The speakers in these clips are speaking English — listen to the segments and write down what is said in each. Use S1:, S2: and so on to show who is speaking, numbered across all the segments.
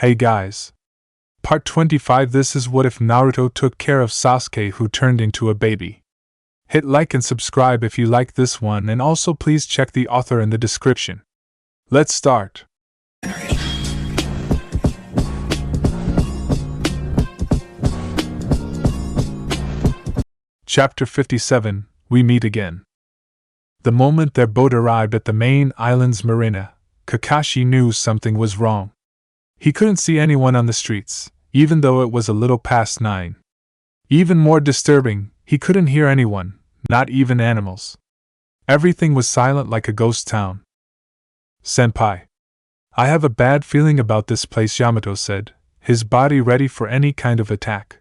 S1: Hey guys. Part 25. This is what if Naruto took care of Sasuke who turned into a baby. Hit like and subscribe if you like this one, and also please check the author in the description. Let's start. Chapter 57. We meet again. The moment their boat arrived at the main island's marina, Kakashi knew something was wrong. He couldn't see anyone on the streets, even though it was a little past 9. Even more disturbing, he couldn't hear anyone, not even animals. Everything was silent like a ghost town. Senpai. I have a bad feeling about this place, Yamato said, his body ready for any kind of attack.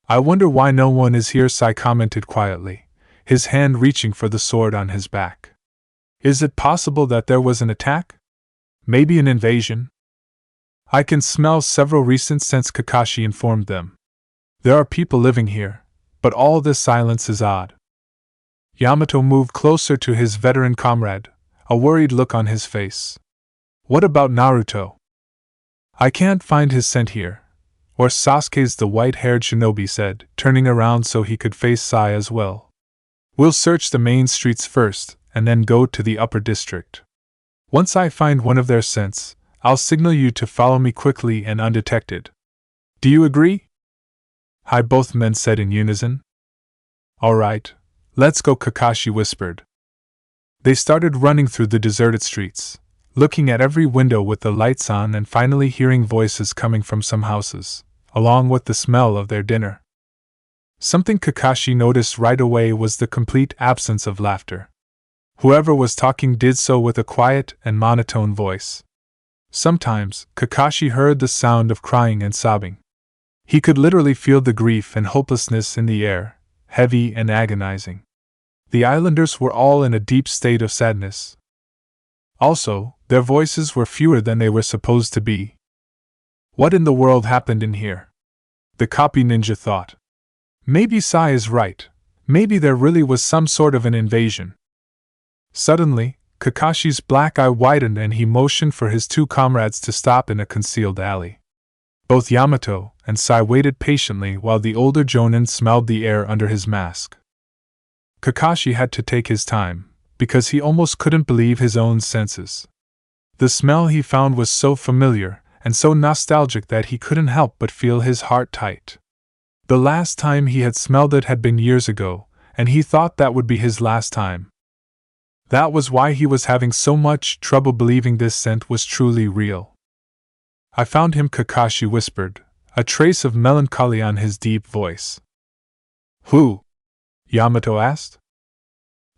S1: I wonder why no one is here, Sai commented quietly, his hand reaching for the sword on his back. Is it possible that there was an attack? Maybe an invasion? I can smell several recent scents, Kakashi informed them. There are people living here, but all this silence is odd. Yamato moved closer to his veteran comrade, a worried look on his face. What about Naruto? I can't find his scent here. Or Sasuke's, the white-haired shinobi said, turning around so he could face Sai as well. We'll search the main streets first, and then go to the upper district. Once I find one of their scents, I'll signal you to follow me quickly and undetected. Do you agree? Hi, both men said in unison. Alright, let's go, Kakashi whispered. They started running through the deserted streets, looking at every window with the lights on and finally hearing voices coming from some houses, along with the smell of their dinner. Something Kakashi noticed right away was the complete absence of laughter. Whoever was talking did so with a quiet and monotone voice. Sometimes, Kakashi heard the sound of crying and sobbing. He could literally feel the grief and hopelessness in the air, heavy and agonizing. The islanders were all in a deep state of sadness. Also, their voices were fewer than they were supposed to be. What in the world happened in here? The copy ninja thought. Maybe Sai is right. Maybe there really was some sort of an invasion. Suddenly, Kakashi's black eye widened and he motioned for his two comrades to stop in a concealed alley. Both Yamato and Sai waited patiently while the older Jonin smelled the air under his mask. Kakashi had to take his time, because he almost couldn't believe his own senses. The smell he found was so familiar and so nostalgic that he couldn't help but feel his heart tight. The last time he had smelled it had been years ago, and he thought that would be his last time. That was why he was having so much trouble believing this scent was truly real. I found him, Kakashi whispered, a trace of melancholy on his deep voice. Who? Yamato asked.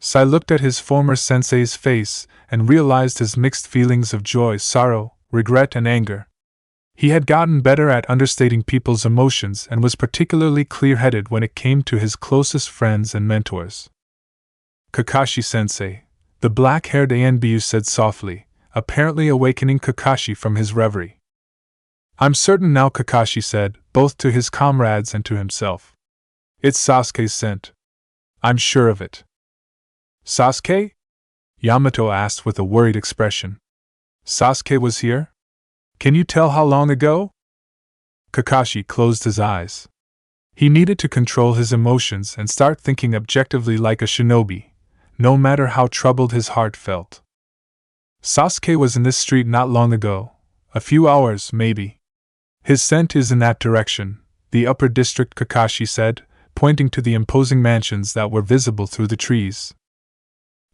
S1: Sai looked at his former sensei's face and realized his mixed feelings of joy, sorrow, regret, and anger. He had gotten better at understating people's emotions and was particularly clear-headed when it came to his closest friends and mentors. Kakashi-sensei, the black-haired Anbu said softly, apparently awakening Kakashi from his reverie. I'm certain now, Kakashi said, both to his comrades and to himself. It's Sasuke's scent. I'm sure of it. Sasuke? Yamato asked with a worried expression. Sasuke was here? Can you tell how long ago? Kakashi closed his eyes. He needed to control his emotions and start thinking objectively like a shinobi, no matter how troubled his heart felt. Sasuke was in this street not long ago, a few hours maybe. His scent is in that direction, the upper district, Kakashi said, pointing to the imposing mansions that were visible through the trees.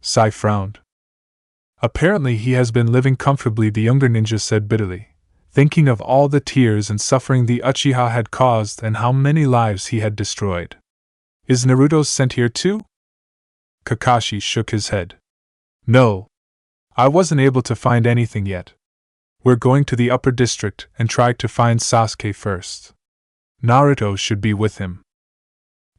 S1: Sai frowned. Apparently he has been living comfortably, the younger ninja said bitterly, thinking of all the tears and suffering the Uchiha had caused and how many lives he had destroyed. Is Naruto's scent here too? Kakashi shook his head. No. I wasn't able to find anything yet. We're going to the upper district and try to find Sasuke first. Naruto should be with him.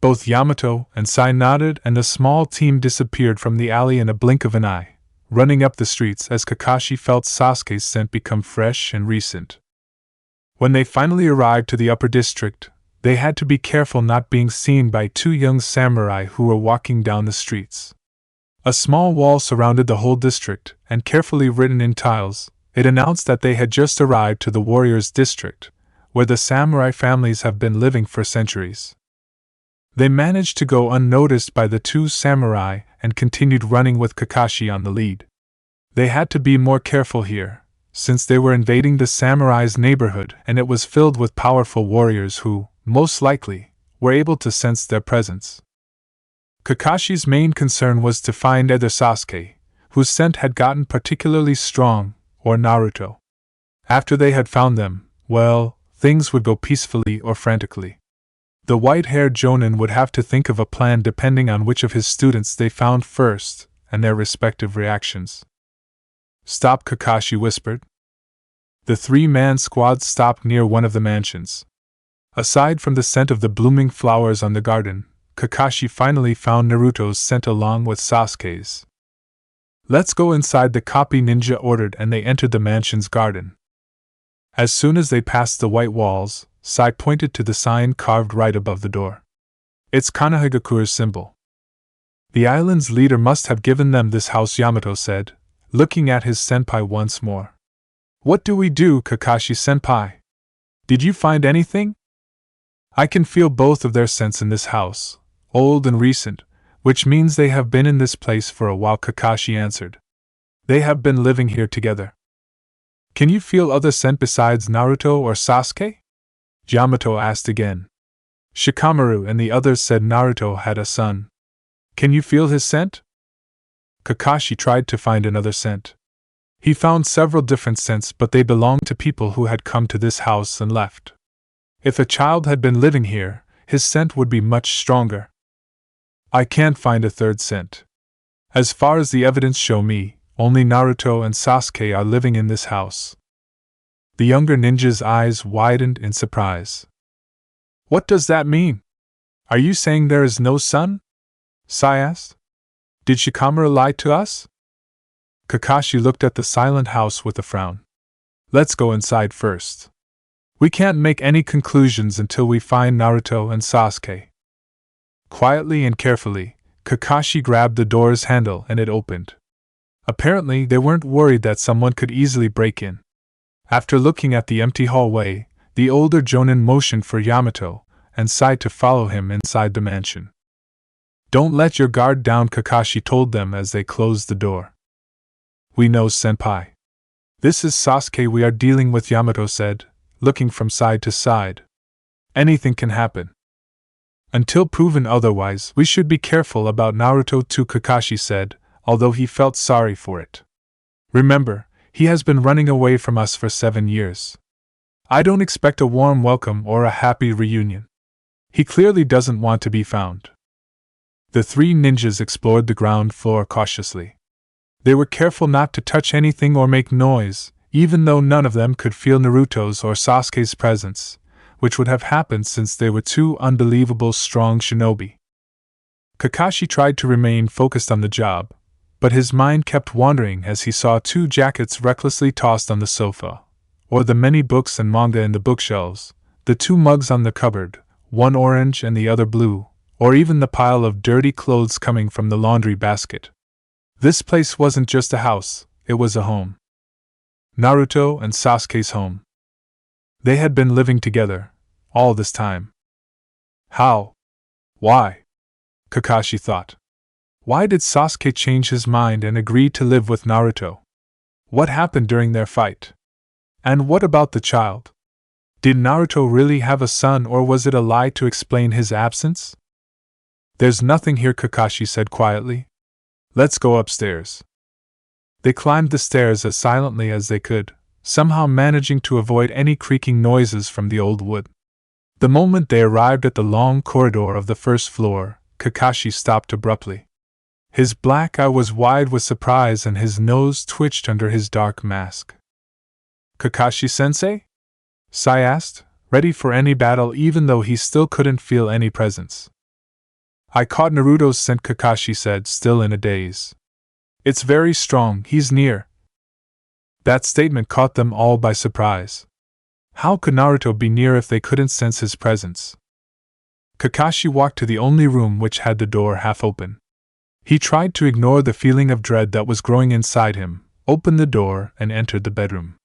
S1: Both Yamato and Sai nodded and the small team disappeared from the alley in a blink of an eye, running up the streets as Kakashi felt Sasuke's scent become fresh and recent. When they finally arrived to the upper district, they had to be careful not being seen by two young samurai who were walking down the streets. A small wall surrounded the whole district, and carefully written in tiles, It announced that they had just arrived to the warriors' district, where the samurai families have been living for centuries. They managed to go unnoticed by the two samurai and continued running with Kakashi on the lead. They had to be more careful here, since they were invading the samurai's neighborhood and it was filled with powerful warriors who, most likely, were able to sense their presence. Kakashi's main concern was to find either Sasuke, whose scent had gotten particularly strong, or Naruto. After they had found them, well, things would go peacefully or frantically. The white-haired Jonin would have to think of a plan depending on which of his students they found first, and their respective reactions. "Stop," Kakashi whispered. The three-man squad stopped near one of the mansions. Aside from the scent of the blooming flowers on the garden, Kakashi finally found Naruto's scent along with Sasuke's. "Let's go inside," the copy ninja ordered, and they entered the mansion's garden. As soon as they passed the white walls, Sai pointed to the sign carved right above the door. "It's Konohagakure's symbol. The island's leader must have given them this house," Yamato said, looking at his senpai once more. "What do we do, Kakashi-senpai? Did you find anything?" "I can feel both of their scents in this house, old and recent, which means they have been in this place for a while," Kakashi answered. "They have been living here together." "Can you feel other scent besides Naruto or Sasuke?" Yamato asked again. Shikamaru and the others said Naruto had a son. "Can you feel his scent?" Kakashi tried to find another scent. He found several different scents, but they belonged to people who had come to this house and left. If a child had been living here, his scent would be much stronger. "I can't find a third scent. As far as the evidence show me, only Naruto and Sasuke are living in this house." The younger ninja's eyes widened in surprise. "What does that mean? Are you saying there is no son?" Sai asked. "Did Shikamaru lie to us?" Kakashi looked at the silent house with a frown. "Let's go inside first. We can't make any conclusions until we find Naruto and Sasuke." Quietly and carefully, Kakashi grabbed the door's handle and it opened. Apparently, they weren't worried that someone could easily break in. After looking at the empty hallway, the older Jonin motioned for Yamato and Sai to follow him inside the mansion. "Don't let your guard down," Kakashi told them as they closed the door. "We know, senpai. This is Sasuke we are dealing with," Yamato said, looking from side to side. "Anything can happen. Until proven otherwise, we should be careful about Naruto too," Kakashi said, although he felt sorry for it. "Remember, he has been running away from us for 7 years. I don't expect a warm welcome or a happy reunion. He clearly doesn't want to be found." The three ninjas explored the ground floor cautiously. They were careful not to touch anything or make noise, even though none of them could feel Naruto's or Sasuke's presence, which would have happened since they were two unbelievable strong shinobi. Kakashi tried to remain focused on the job, but his mind kept wandering as he saw 2 jackets recklessly tossed on the sofa, or the many books and manga in the bookshelves, the 2 mugs on the cupboard, one orange and the other blue, or even the pile of dirty clothes coming from the laundry basket. This place wasn't just a house, it was a home. Naruto and Sasuke's home. They had been living together, all this time. How? Why? Kakashi thought. Why did Sasuke change his mind and agree to live with Naruto? What happened during their fight? And what about the child? Did Naruto really have a son, or was it a lie to explain his absence? "There's nothing here," Kakashi said quietly. "Let's go upstairs." They climbed the stairs as silently as they could, somehow managing to avoid any creaking noises from the old wood. The moment they arrived at the long corridor of the first floor, Kakashi stopped abruptly. His black eye was wide with surprise and his nose twitched under his dark mask. "Kakashi-sensei?" Sai asked, ready for any battle even though he still couldn't feel any presence. "I caught Naruto's scent," Kakashi said, still in a daze. "It's very strong, he's near." That statement caught them all by surprise. How could Naruto be near if they couldn't sense his presence? Kakashi walked to the only room which had the door half open. He tried to ignore the feeling of dread that was growing inside him, opened the door, and entered the bedroom.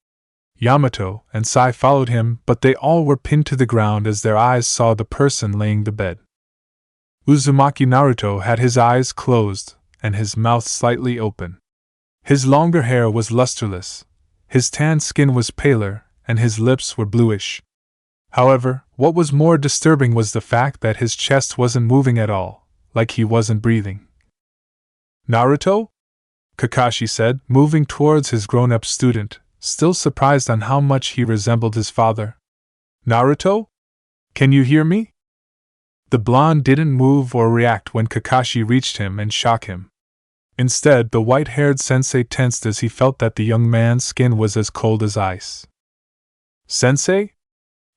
S1: Yamato and Sai followed him, but they all were pinned to the ground as their eyes saw the person laying the bed. Uzumaki Naruto had his eyes closed and his mouth slightly open. His longer hair was lusterless, his tanned skin was paler, and his lips were bluish. However, what was more disturbing was the fact that his chest wasn't moving at all, like he wasn't breathing. "Naruto?" Kakashi said, moving towards his grown-up student, still surprised on how much he resembled his father. "Naruto? Can you hear me?" The blonde didn't move or react when Kakashi reached him and shook him. Instead, the white-haired sensei tensed as he felt that the young man's skin was as cold as ice. "Sensei?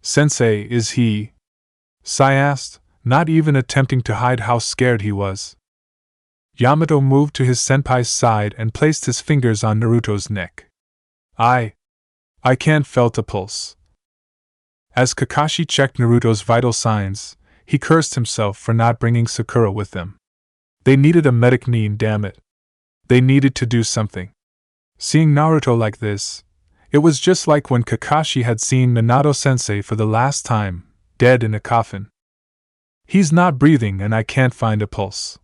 S1: Sensei, is he?" Sai asked, not even attempting to hide how scared he was. Yamato moved to his senpai's side and placed his fingers on Naruto's neck. I can't felt a pulse." As Kakashi checked Naruto's vital signs, he cursed himself for not bringing Sakura with them. They needed a medic, damn it. They needed to do something. Seeing Naruto like this, it was just like when Kakashi had seen Minato-sensei for the last time, dead in a coffin. "He's not breathing and I can't find a pulse."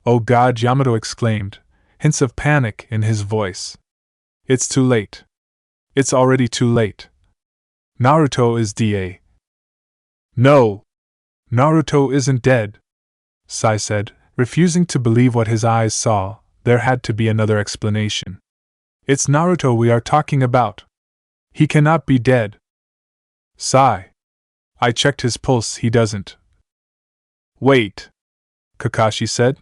S1: "Oh God!" Yamato exclaimed, hints of panic in his voice. "It's too late. It's already too late. Naruto is dead." "No! Naruto isn't dead," Sai said, refusing to believe what his eyes saw. There had to be another explanation. "It's Naruto we are talking about. He cannot be dead." "Sai. I checked his pulse, he doesn't." "Wait," Kakashi said.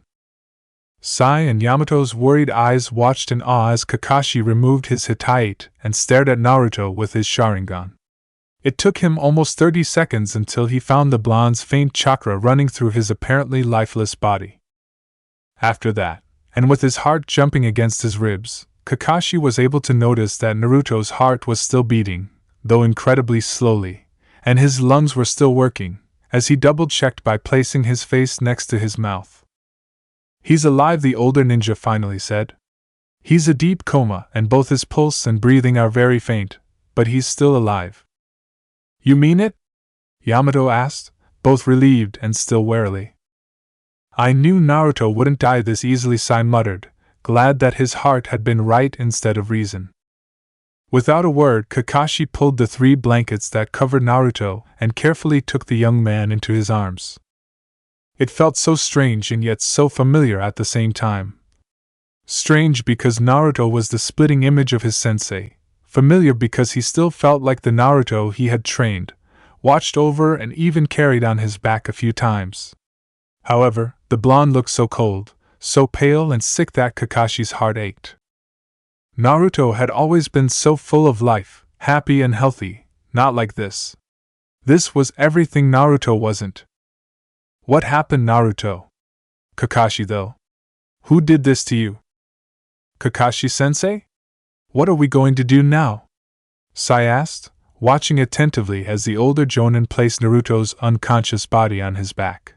S1: Sai and Yamato's worried eyes watched in awe as Kakashi removed his Hitite and stared at Naruto with his Sharingan. It took him almost 30 seconds until he found the blonde's faint chakra running through his apparently lifeless body. After that, and with his heart jumping against his ribs, Kakashi was able to notice that Naruto's heart was still beating, though incredibly slowly, and his lungs were still working, as he double-checked by placing his face next to his mouth. "He's alive," the older ninja finally said. "He's a deep coma and both his pulse and breathing are very faint, but he's still alive." "You mean it?" Yamato asked, both relieved and still warily. "I knew Naruto wouldn't die this easily," Sai muttered, glad that his heart had been right instead of reason. Without a word, Kakashi pulled the 3 blankets that covered Naruto and carefully took the young man into his arms. It felt so strange and yet so familiar at the same time. Strange because Naruto was the splitting image of his sensei, familiar because he still felt like the Naruto he had trained, watched over and even carried on his back a few times. However, the blonde looked so cold, so pale and sick that Kakashi's heart ached. Naruto had always been so full of life, happy and healthy, not like this. This was everything Naruto wasn't. "What happened, Naruto?" "Kakashi, though. Who did this to you?" "Kakashi-sensei? What are we going to do now?" Sai asked, watching attentively as the older Jonin placed Naruto's unconscious body on his back.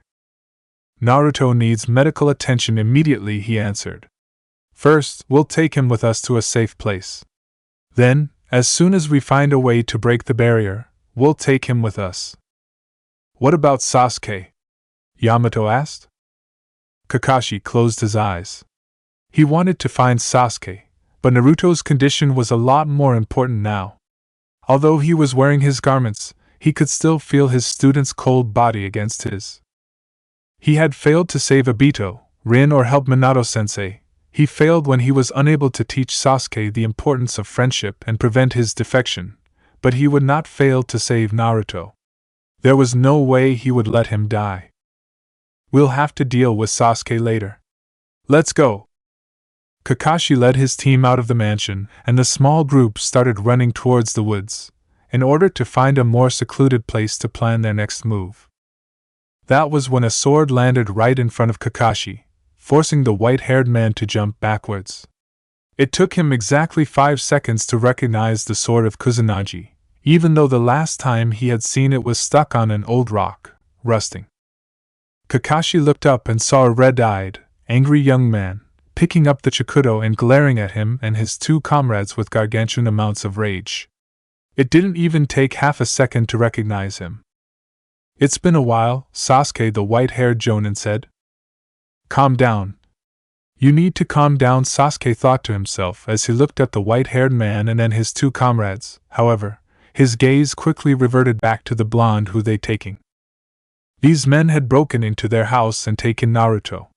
S1: "Naruto needs medical attention immediately," he answered. "First, we'll take him with us to a safe place. Then, as soon as we find a way to break the barrier, we'll take him with us." "What about Sasuke?" Yamato asked. Kakashi closed his eyes. He wanted to find Sasuke, but Naruto's condition was a lot more important now. Although he was wearing his garments, he could still feel his student's cold body against his. He had failed to save Obito, Rin, or help Minato-sensei. He failed when he was unable to teach Sasuke the importance of friendship and prevent his defection, but he would not fail to save Naruto. There was no way he would let him die. "We'll have to deal with Sasuke later. Let's go." Kakashi led his team out of the mansion, and the small group started running towards the woods, in order to find a more secluded place to plan their next move. That was when a sword landed right in front of Kakashi, forcing the white-haired man to jump backwards. It took him exactly 5 seconds to recognize the sword of Kusanagi, even though the last time he had seen it was stuck on an old rock, rusting. Kakashi looked up and saw a red-eyed, angry young man, picking up the Chikudo and glaring at him and his two comrades with gargantuan amounts of rage. It didn't even take half a second to recognize him. "It's been a while," Sasuke the white-haired Jonin said. "Calm down. You need to calm down," Sasuke thought to himself as he looked at the white-haired man and then his two comrades. However, his gaze quickly reverted back to the blonde who they'd taken. These men had broken into their house and taken Naruto.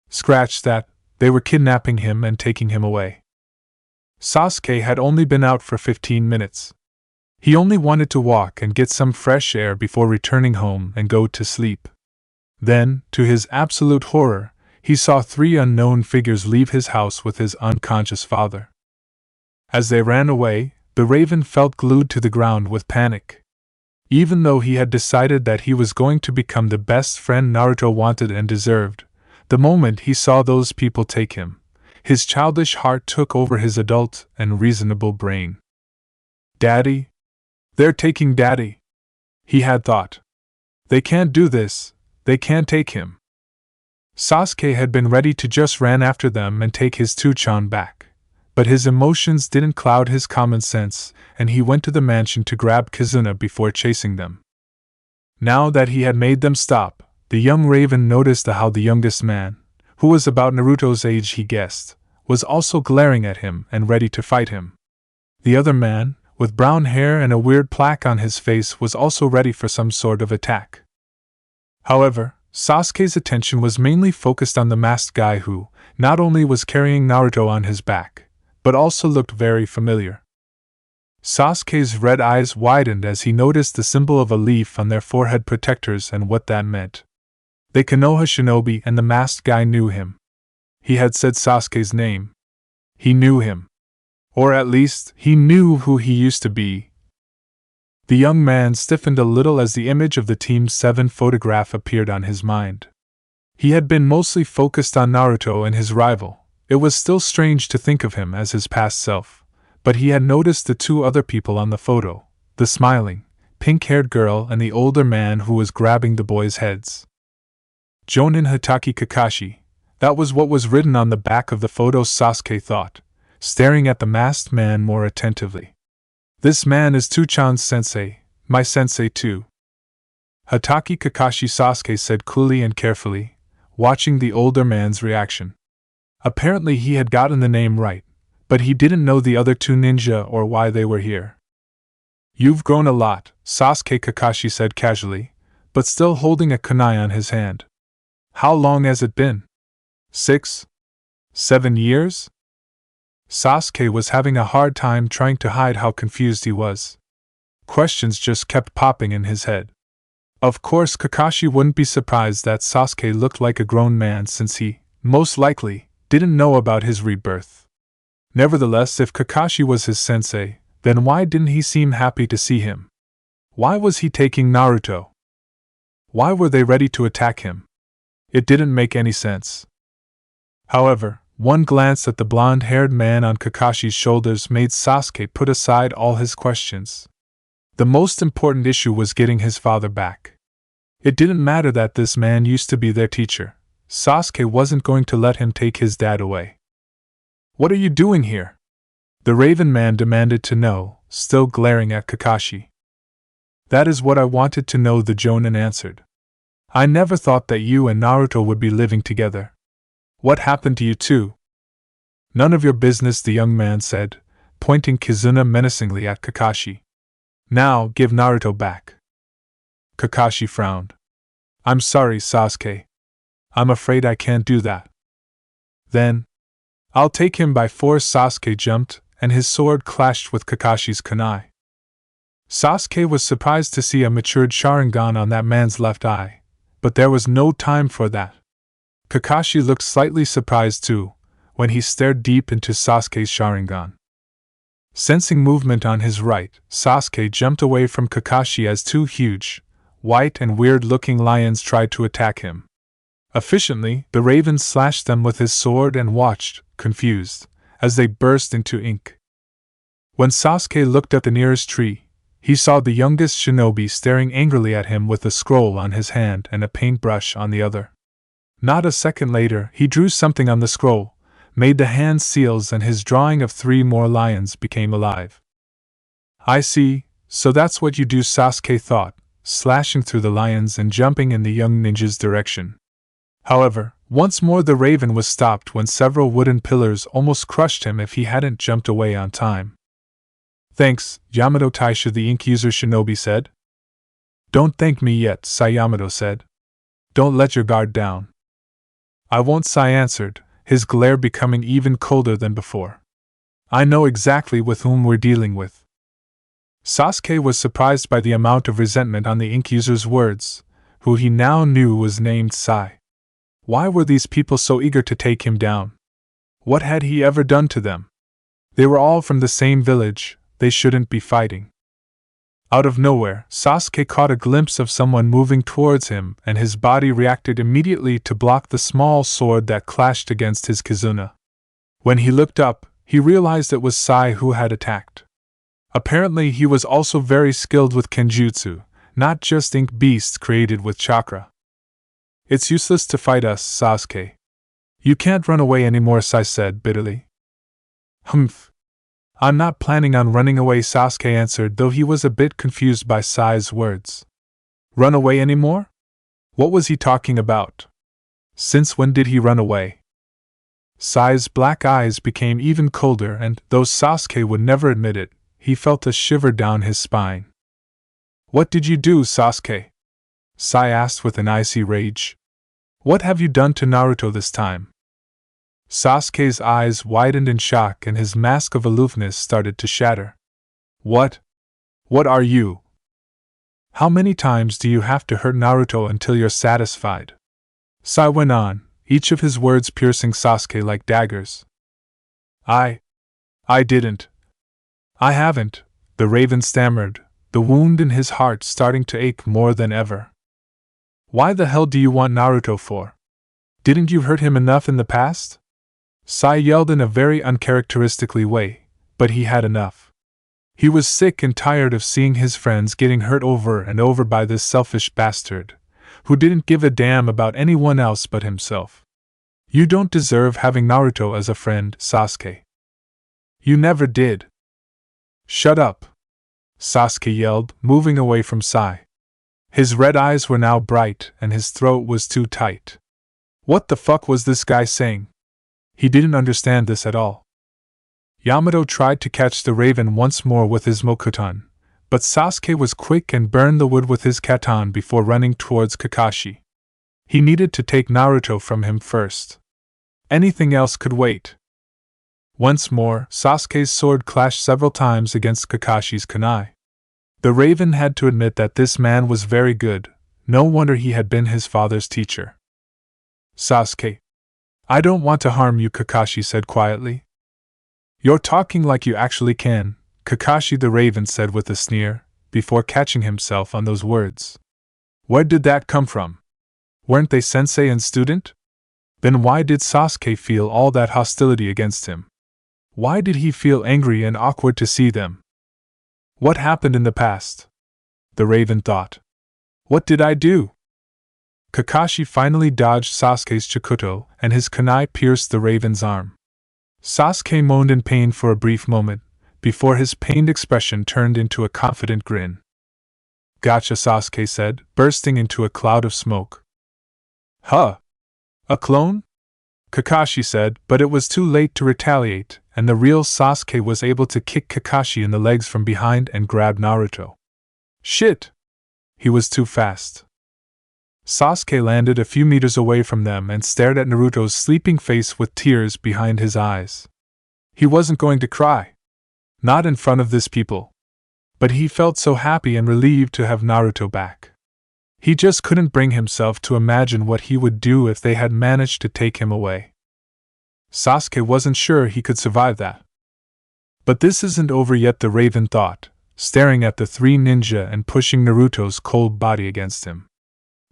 S1: Scratch that, they were kidnapping him and taking him away. Sasuke had only been out for 15 minutes. He only wanted to walk and get some fresh air before returning home and go to sleep. Then, to his absolute horror, he saw 3 unknown figures leave his house with his unconscious father. As they ran away, the Raven felt glued to the ground with panic. Even though he had decided that he was going to become the best friend Naruto wanted and deserved, the moment he saw those people take him, his childish heart took over his adult and reasonable brain. "Daddy? They're taking Daddy," he had thought. "They can't do this, they can't take him." Sasuke had been ready to just ran after them and take his Tuchan back, but his emotions didn't cloud his common sense, and he went to the mansion to grab Kizuna before chasing them. Now that he had made them stop, the young Raven noticed how the youngest man, who was about Naruto's age he guessed, was also glaring at him and ready to fight him. The other man, with brown hair and a weird plaque on his face, was also ready for some sort of attack. However, Sasuke's attention was mainly focused on the masked guy who, not only was carrying Naruto on his back, but also looked very familiar. Sasuke's red eyes widened as he noticed the symbol of a leaf on their forehead protectors and what that meant. The Konoha shinobi and the masked guy knew him. He had said Sasuke's name. He knew him. Or at least, he knew who he used to be. The young man stiffened a little as the image of the Team 7 photograph appeared on his mind. He had been mostly focused on Naruto and his rival. It was still strange to think of him as his past self, but he had noticed the 2 other people on the photo, the smiling, pink-haired girl and the older man who was grabbing the boys' heads. Jonin Hitaki Kakashi, that was what was written on the back of the photo, Sasuke thought, staring at the masked man more attentively. "This man is Tuchan's sensei, my sensei too." Hitaki Kakashi, Sasuke said coolly and carefully, watching the older man's reaction. Apparently he had gotten the name right, but he didn't know the other 2 ninja or why they were here. "You've grown a lot," Sasuke Kakashi said casually, but still holding a kunai on his hand. "How long has it been? 6? 7 years? Sasuke was having a hard time trying to hide how confused he was. Questions just kept popping in his head. Of course, Kakashi wouldn't be surprised that Sasuke looked like a grown man since he, most likely, didn't know about his rebirth. Nevertheless, if Kakashi was his sensei, then why didn't he seem happy to see him? Why was he taking Naruto? Why were they ready to attack him? It didn't make any sense. However, one glance at the blonde-haired man on Kakashi's shoulders made Sasuke put aside all his questions. The most important issue was getting his father back. It didn't matter that this man used to be their teacher. Sasuke wasn't going to let him take his dad away. "What are you doing here?" the Raven man demanded to know, still glaring at Kakashi. "That is what I wanted to know," the Jonin answered. "I never thought that you and Naruto would be living together. What happened to you two?" "None of your business," the young man said, pointing Kizuna menacingly at Kakashi. "Now, give Naruto back." Kakashi frowned. "I'm sorry, Sasuke. I'm afraid I can't do that." "Then, I'll take him by force." Sasuke jumped, and his sword clashed with Kakashi's kunai. Sasuke was surprised to see a matured Sharingan on that man's left eye, but there was no time for that. Kakashi looked slightly surprised too, when he stared deep into Sasuke's Sharingan. Sensing movement on his right, Sasuke jumped away from Kakashi as 2 huge, white and weird-looking lions tried to attack him. Efficiently, the Raven slashed them with his sword and watched, confused, as they burst into ink. When Sasuke looked at the nearest tree, he saw the youngest shinobi staring angrily at him with a scroll on his hand and a paintbrush on the other. Not a second later, he drew something on the scroll, made the hand seals, and his drawing of 3 more lions became alive. I see, so that's what you do, Sasuke thought, slashing through the lions and jumping in the young ninja's direction. However, once more the raven was stopped when several wooden pillars almost crushed him if he hadn't jumped away on time. Thanks, Yamato Taisha, the ink user shinobi said. Don't thank me yet, Sai Yamato said. Don't let your guard down. I won't, Sai answered, his glare becoming even colder than before. I know exactly with whom we're dealing with. Sasuke was surprised by the amount of resentment on the ink user's words, who he now knew was named Sai. Why were these people so eager to take him down? What had he ever done to them? They were all from the same village, they shouldn't be fighting. Out of nowhere, Sasuke caught a glimpse of someone moving towards him, and his body reacted immediately to block the small sword that clashed against his kizuna. When he looked up, he realized it was Sai who had attacked. Apparently he was also very skilled with kenjutsu, not just ink beasts created with chakra. It's useless to fight us, Sasuke. You can't run away anymore, Sai said bitterly. Humph. I'm not planning on running away, Sasuke answered, though he was a bit confused by Sai's words. Run away anymore? What was he talking about? Since when did he run away? Sai's black eyes became even colder, and, though Sasuke would never admit it, he felt a shiver down his spine. What did you do, Sasuke? Sai asked with an icy rage. What have you done to Naruto this time? Sasuke's eyes widened in shock and his mask of aloofness started to shatter. What? What are you? How many times do you have to hurt Naruto until you're satisfied? Sai went on, each of his words piercing Sasuke like daggers. I didn't. I haven't, the raven stammered, the wound in his heart starting to ache more than ever. Why the hell do you want Naruto for? Didn't you hurt him enough in the past? Sai yelled in a very uncharacteristically way, but he had enough. He was sick and tired of seeing his friends getting hurt over and over by this selfish bastard, who didn't give a damn about anyone else but himself. You don't deserve having Naruto as a friend, Sasuke. You never did. Shut up, Sasuke yelled, moving away from Sai. His red eyes were now bright and his throat was too tight. What the fuck was this guy saying? He didn't understand this at all. Yamato tried to catch the raven once more with his mokuton, but Sasuke was quick and burned the wood with his katon before running towards Kakashi. He needed to take Naruto from him first. Anything else could wait. Once more, Sasuke's sword clashed several times against Kakashi's kunai. The raven had to admit that this man was very good, no wonder he had been his father's teacher. Sasuke. I don't want to harm you, Kakashi said quietly. You're talking like you actually can, Kakashi the raven said with a sneer, before catching himself on those words. Where did that come from? Weren't they sensei and student? Then why did Sasuke feel all that hostility against him? Why did he feel angry and awkward to see them? What happened in the past? The raven thought. What did I do? Kakashi finally dodged Sasuke's Chikuto, and his kunai pierced the raven's arm. Sasuke moaned in pain for a brief moment, before his pained expression turned into a confident grin. Gotcha, Sasuke said, bursting into a cloud of smoke. Huh? A clone? Kakashi said, but it was too late to retaliate, and the real Sasuke was able to kick Kakashi in the legs from behind and grab Naruto. Shit! He was too fast. Sasuke landed a few meters away from them and stared at Naruto's sleeping face with tears behind his eyes. He wasn't going to cry. Not in front of this people. But he felt so happy and relieved to have Naruto back. He just couldn't bring himself to imagine what he would do if they had managed to take him away. Sasuke wasn't sure he could survive that. But this isn't over yet, the raven thought, staring at the 3 ninja and pushing Naruto's cold body against him.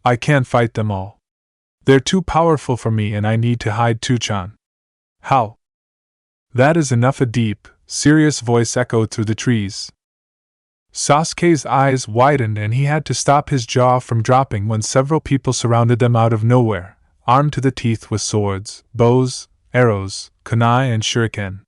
S1: I can't fight them all. They're too powerful for me and I need to hide Tuchan. How? That is enough, a deep, serious voice echoed through the trees. Sasuke's eyes widened and he had to stop his jaw from dropping when several people surrounded them out of nowhere, armed to the teeth with swords, bows, arrows, kunai, and shuriken.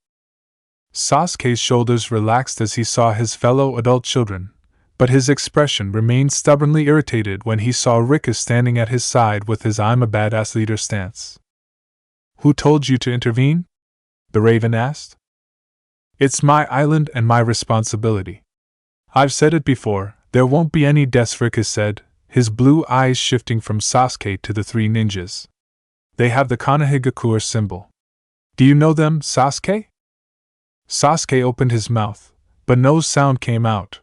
S1: Sasuke's shoulders relaxed as he saw his fellow adult children, but his expression remained stubbornly irritated when he saw Riku standing at his side with his "I'm a badass leader" stance. "Who told you to intervene?" the Raven asked. "It's my island and my responsibility. I've said it before, there won't be any deaths," Riku said, his blue eyes shifting from Sasuke to the three ninjas. "They have the Konohagakure symbol. Do you know them, Sasuke?" Sasuke opened his mouth, but no sound came out.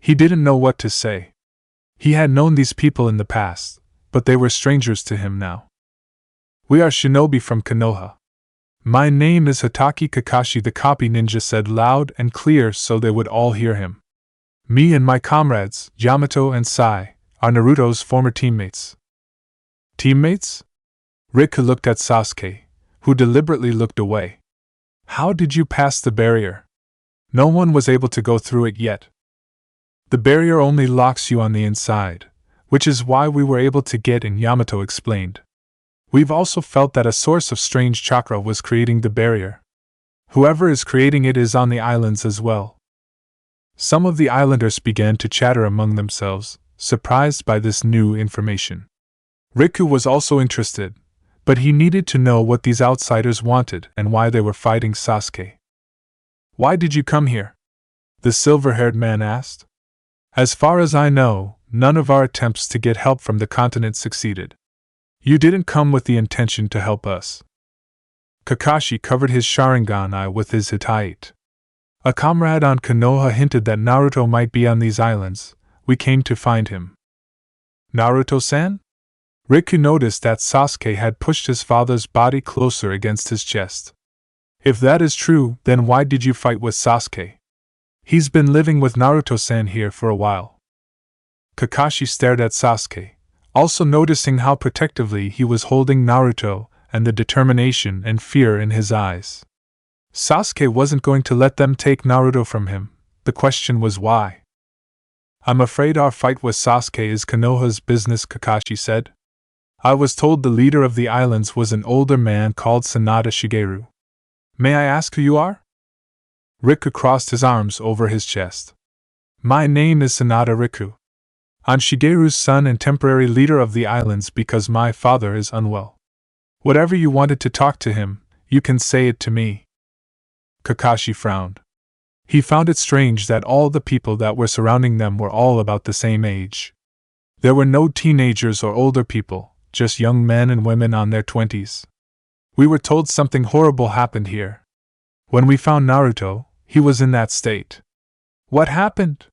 S1: He didn't know what to say. He had known these people in the past, but they were strangers to him now. "We are shinobi from Konoha. My name is Hatake Kakashi," the copy ninja said loud and clear so they would all hear him. "Me and my comrades, Yamato and Sai, are Naruto's former teammates." "Teammates?" Riku looked at Sasuke, who deliberately looked away. "How did you pass the barrier? No one was able to go through it yet." "The barrier only locks you on the inside, which is why we were able to get in," Yamato explained. "We've also felt that a source of strange chakra was creating the barrier. Whoever is creating it is on the islands as well." Some of the islanders began to chatter among themselves, surprised by this new information. Riku was also interested, but he needed to know what these outsiders wanted and why they were fighting Sasuke. "Why did you come here?" the silver-haired man asked. "As far as I know, none of our attempts to get help from the continent succeeded. You didn't come with the intention to help us." Kakashi covered his Sharingan eye with his Hittite. "A comrade on Konoha hinted that Naruto might be on these islands. We came to find him." "Naruto-san?" Riku noticed that Sasuke had pushed his father's body closer against his chest. "If that is true, then why did you fight with Sasuke? He's been living with Naruto-san here for a while." Kakashi stared at Sasuke, also noticing how protectively he was holding Naruto and the determination and fear in his eyes. Sasuke wasn't going to let them take Naruto from him. The question was why. "I'm afraid our fight with Sasuke is Konoha's business," Kakashi said. "I was told the leader of the islands was an older man called Sanada Shigeru. May I ask who you are?" Riku crossed his arms over his chest. "My name is Sanada Riku. I'm Shigeru's son and temporary leader of the islands because my father is unwell. Whatever you wanted to talk to him, you can say it to me." Kakashi frowned. He found it strange that all the people that were surrounding them were all about the same age. There were no teenagers or older people, just young men and women on their 20s. "We were told something horrible happened here. When we found Naruto, he was in that state." "What happened?"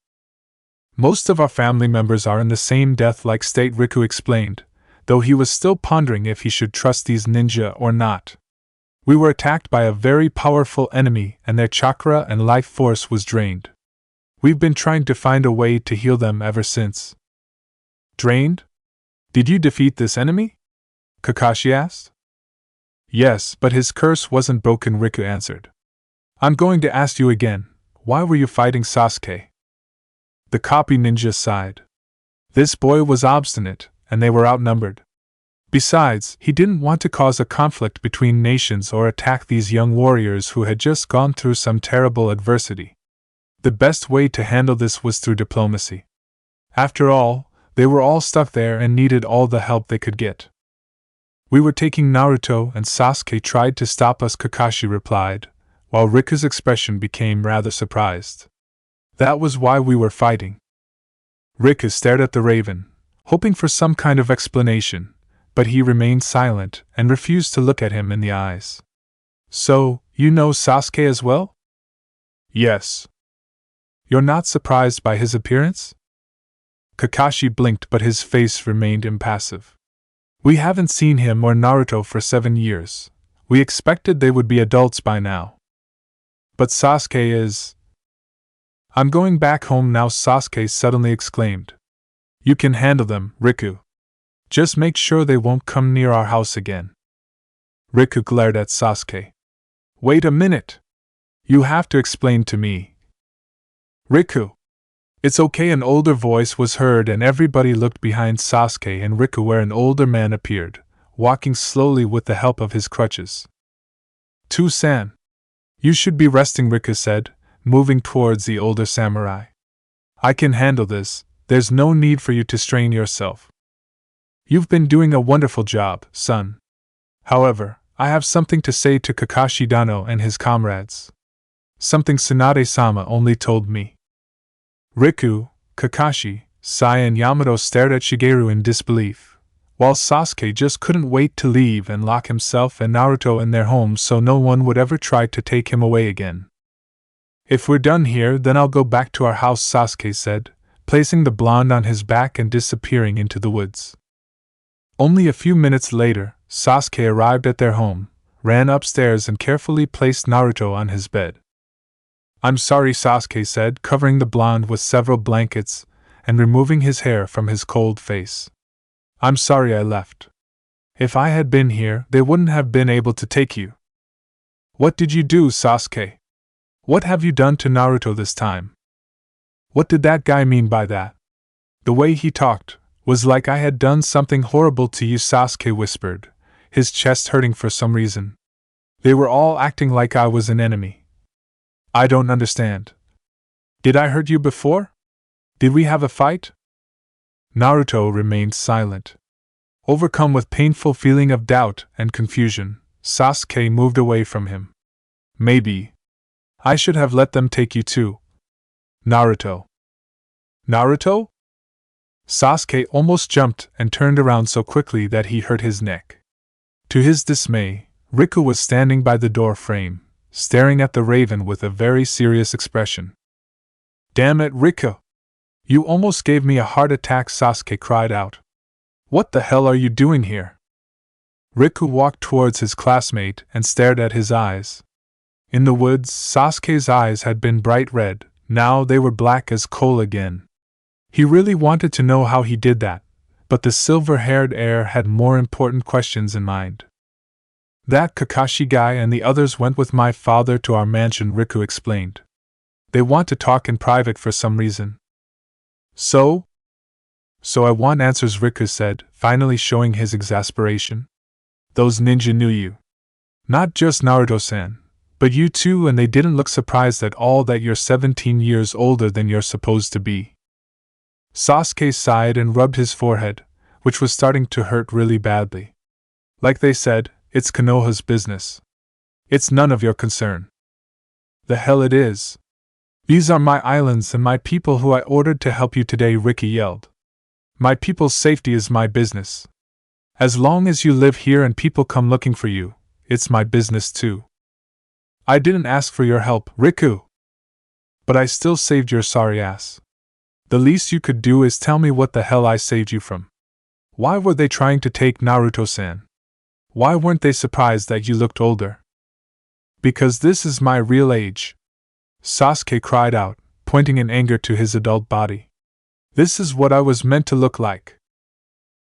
S1: "Most of our family members are in the same death-like state," Riku explained, though he was still pondering if he should trust these ninja or not. "We were attacked by a very powerful enemy and their chakra and life force was drained. We've been trying to find a way to heal them ever since." "Drained? Did you defeat this enemy?" Kakashi asked. "Yes, but his curse wasn't broken," Riku answered. "I'm going to ask you again, why were you fighting Sasuke?" The copy ninja sighed. This boy was obstinate, and they were outnumbered. Besides, he didn't want to cause a conflict between nations or attack these young warriors who had just gone through some terrible adversity. The best way to handle this was through diplomacy. After all, they were all stuck there and needed all the help they could get. "We were taking Naruto and Sasuke tried to stop us," Kakashi replied, while Riku's expression became rather surprised. "That was why we were fighting." Riku stared at the Raven, hoping for some kind of explanation, but he remained silent and refused to look at him in the eyes. "So, you know Sasuke as well?" "Yes." "You're not surprised by his appearance?" Kakashi blinked, but his face remained impassive. "We haven't seen him or Naruto for 7 years. We expected they would be adults by now." "But Sasuke is—" "I'm going back home now," Sasuke suddenly exclaimed. "You can handle them, Riku. Just make sure they won't come near our house again." Riku glared at Sasuke. "Wait a minute! You have to explain to me." "Riku!" "It's okay," an older voice was heard and everybody looked behind Sasuke and Riku where an older man appeared, walking slowly with the help of his crutches. "2-san. You should be resting," Riku said, moving towards the older samurai. "I can handle this, there's no need for you to strain yourself. You've been doing a wonderful job, son. However, I have something to say to Kakashi Dano and his comrades. Something Tsunade-sama only told me." Riku, Kakashi, Sai and Yamato stared at Shigeru in disbelief, while Sasuke just couldn't wait to leave and lock himself and Naruto in their homes so no one would ever try to take him away again. "If we're done here, then I'll go back to our house," Sasuke said, placing the blonde on his back and disappearing into the woods. Only a few minutes later, Sasuke arrived at their home, ran upstairs and carefully placed Naruto on his bed. "I'm sorry," Sasuke said, covering the blonde with several blankets and removing his hair from his cold face. "I'm sorry I left. If I had been here, they wouldn't have been able to take you." "What did you do, Sasuke? What have you done to Naruto this time? What did that guy mean by that? The way he talked was like I had done something horrible to you," Sasuke whispered, his chest hurting for some reason. "They were all acting like I was an enemy. I don't understand. Did I hurt you before? Did we have a fight?" Naruto remained silent. Overcome with painful feeling of doubt and confusion, Sasuke moved away from him. "Maybe I should have let them take you too. Naruto." "Naruto?" Sasuke almost jumped and turned around so quickly that he hurt his neck. To his dismay, Riku was standing by the door frame, staring at the raven with a very serious expression. "Damn it, Riku! You almost gave me a heart attack," Sasuke cried out. "What the hell are you doing here?" Riku walked towards his classmate and stared at his eyes. In the woods, Sasuke's eyes had been bright red, now they were black as coal again. He really wanted to know how he did that, but the silver-haired heir had more important questions in mind. "That Kakashi guy and the others went with my father to our mansion," Riku explained. "They want to talk in private for some reason." So I want answers," Riku said, finally showing his exasperation. "Those ninja knew you. Not just Naruto-san, but you too, and they didn't look surprised at all that you're 17 years older than you're supposed to be." Sasuke sighed and rubbed his forehead, which was starting to hurt really badly. "Like they said, it's Konoha's business. It's none of your concern." "The hell it is. These are my islands and my people who I ordered to help you today," Ricky yelled. "My people's safety is my business. As long as you live here and people come looking for you, it's my business too. I didn't ask for your help, Riku. But I still saved your sorry ass. The least you could do is tell me what the hell I saved you from. Why were they trying to take Naruto-san? Why weren't they surprised that you looked older?" "Because this is my real age," Sasuke cried out, pointing in anger to his adult body. "This is what I was meant to look like."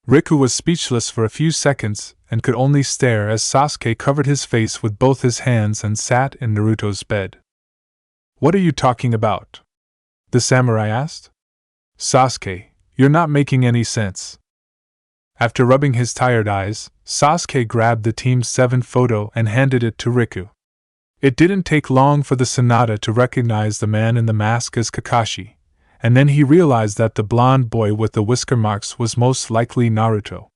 S1: Riku was speechless for a few seconds and could only stare as Sasuke covered his face with both his hands and sat in Naruto's bed. "What are you talking about?" the samurai asked. "Sasuke, you're not making any sense." After rubbing his tired eyes, Sasuke grabbed the Team 7 photo and handed it to Riku. It didn't take long for the Tsunade to recognize the man in the mask as Kakashi, and then he realized that the blonde boy with the whisker marks was most likely Naruto.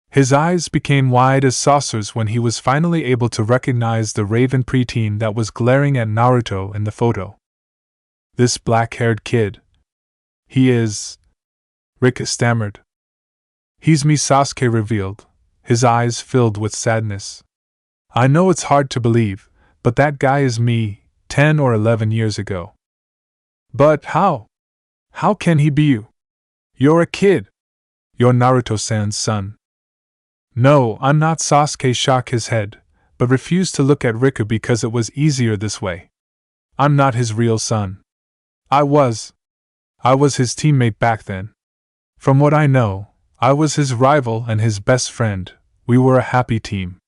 S1: His eyes became wide as saucers when he was finally able to recognize the raven preteen that was glaring at Naruto in the photo. "This black-haired kid. He is..." Riku stammered. "He's me," Sasuke revealed, his eyes filled with sadness. "I know it's hard to believe, but that guy is me, 10 or 11 years ago." "But how? How can he be you? You're a kid. You're Naruto-san's son." "No, I'm not." Sasuke shook his head, but refused to look at Riku because it was easier this way. "I'm not his real son. I was his teammate back then. From what I know, I was his rival and his best friend. We were a happy team."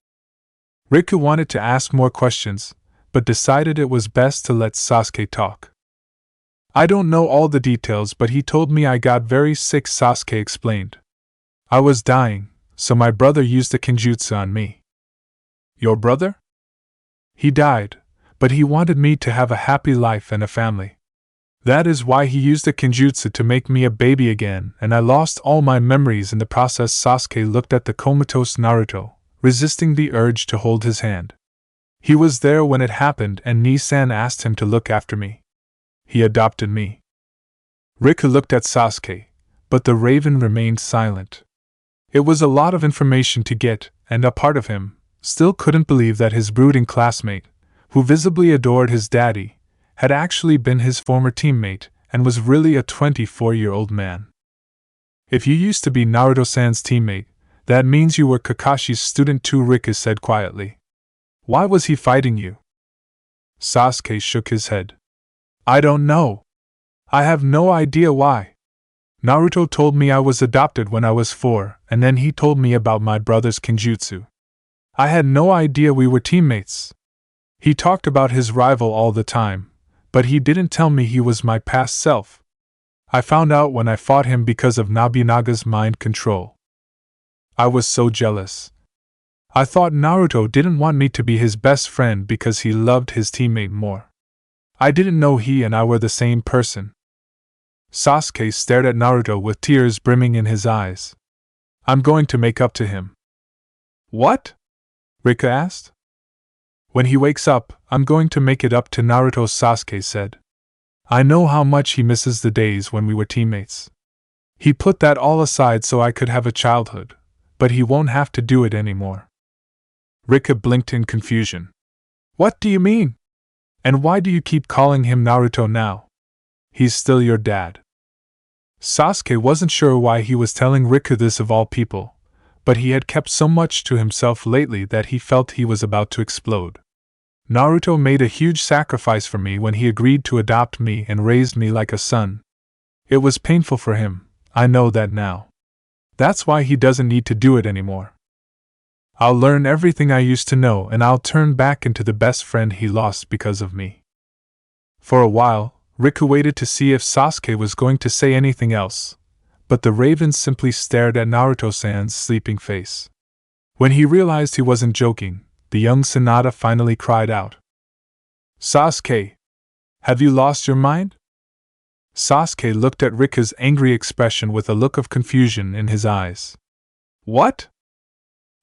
S1: Riku wanted to ask more questions, but decided it was best to let Sasuke talk. "I don't know all the details, but he told me I got very sick," Sasuke explained. "I was dying, so my brother used a kenjutsu on me." "Your brother?" He died, but he wanted me to have a happy life and a family. That is why he used a kinjutsu to make me a baby again, and I lost all my memories in the process. Sasuke looked at the comatose Naruto, resisting the urge to hold his hand. He was there when it happened, and Nisan asked him to look after me. He adopted me. Riku looked at Sasuke, but the raven remained silent. It was a lot of information to get, and a part of him still couldn't believe that his brooding classmate, who visibly adored his daddy, had actually been his former teammate and was really a 24-year-old man. If you used to be Naruto-san's teammate, that means you were Kakashi's student too, Riku said quietly. Why was he fighting you? Sasuke shook his head. I don't know. I have no idea why. Naruto told me I was adopted when I was 4, and then he told me about my brother's kinjutsu. I had no idea we were teammates. He talked about his rival all the time, but he didn't tell me he was my past self. I found out when I fought him because of Nobunaga's mind control. I was so jealous. I thought Naruto didn't want me to be his best friend because he loved his teammate more. I didn't know he and I were the same person. Sasuke stared at Naruto with tears brimming in his eyes. I'm going to make up to him. What? Riku asked. When he wakes up, I'm going to make it up to Naruto, Sasuke said. I know how much he misses the days when we were teammates. He put that all aside so I could have a childhood, but he won't have to do it anymore. Riku blinked in confusion. What do you mean? And why do you keep calling him Naruto now? He's still your dad. Sasuke wasn't sure why he was telling Riku this of all people, but he had kept so much to himself lately that he felt he was about to explode. Naruto made a huge sacrifice for me when he agreed to adopt me and raised me like a son. It was painful for him, I know that now. That's why he doesn't need to do it anymore. I'll learn everything I used to know and I'll turn back into the best friend he lost because of me. For a while, Riku waited to see if Sasuke was going to say anything else, but the raven simply stared at Naruto-san's sleeping face. When he realized he wasn't joking, the young Sanada finally cried out. Sasuke! Have you lost your mind? Sasuke looked at Riku's angry expression with a look of confusion in his eyes. What?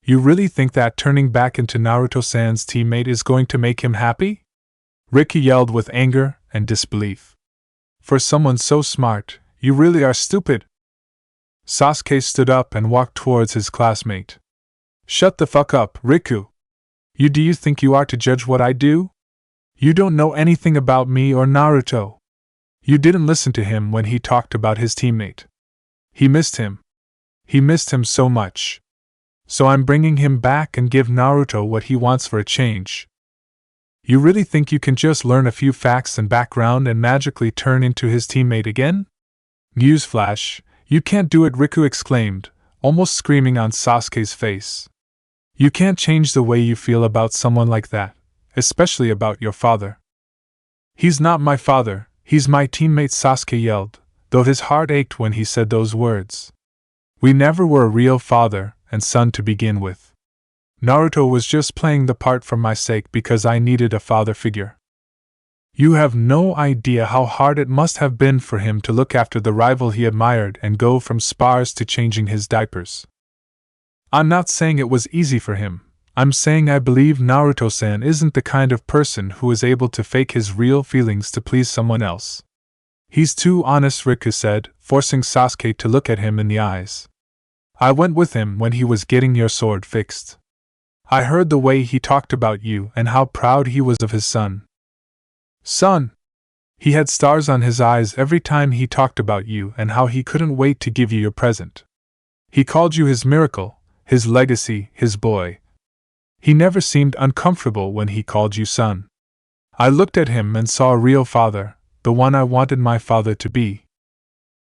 S1: You really think that turning back into Naruto-san's teammate is going to make him happy? Riku yelled with anger and disbelief. For someone so smart, you really are stupid. Sasuke stood up and walked towards his classmate. Shut the fuck up, Riku. Do you think you are to judge what I do? You don't know anything about me or Naruto. You didn't listen to him when he talked about his teammate. He missed him. He missed him so much. So I'm bringing him back and give Naruto what he wants for a change. You really think you can just learn a few facts and background and magically turn into his teammate again? Newsflash, you can't do it, Riku exclaimed, almost screaming on Sasuke's face. You can't change the way you feel about someone like that, especially about your father. He's not my father, he's my teammate, Sasuke yelled, though his heart ached when he said those words. We never were a real father and son to begin with. Naruto was just playing the part for my sake because I needed a father figure. You have no idea how hard it must have been for him to look after the rival he admired and go from spars to changing his diapers. I'm not saying it was easy for him, I'm saying I believe Naruto-san isn't the kind of person who is able to fake his real feelings to please someone else. He's too honest, Riku said, forcing Sasuke to look at him in the eyes. I went with him when he was getting your sword fixed. I heard the way he talked about you and how proud he was of his son. Son! He had stars on his eyes every time he talked about you and how he couldn't wait to give you your present. He called you his miracle, his legacy, his boy. He never seemed uncomfortable when he called you son. I looked at him and saw a real father, the one I wanted my father to be.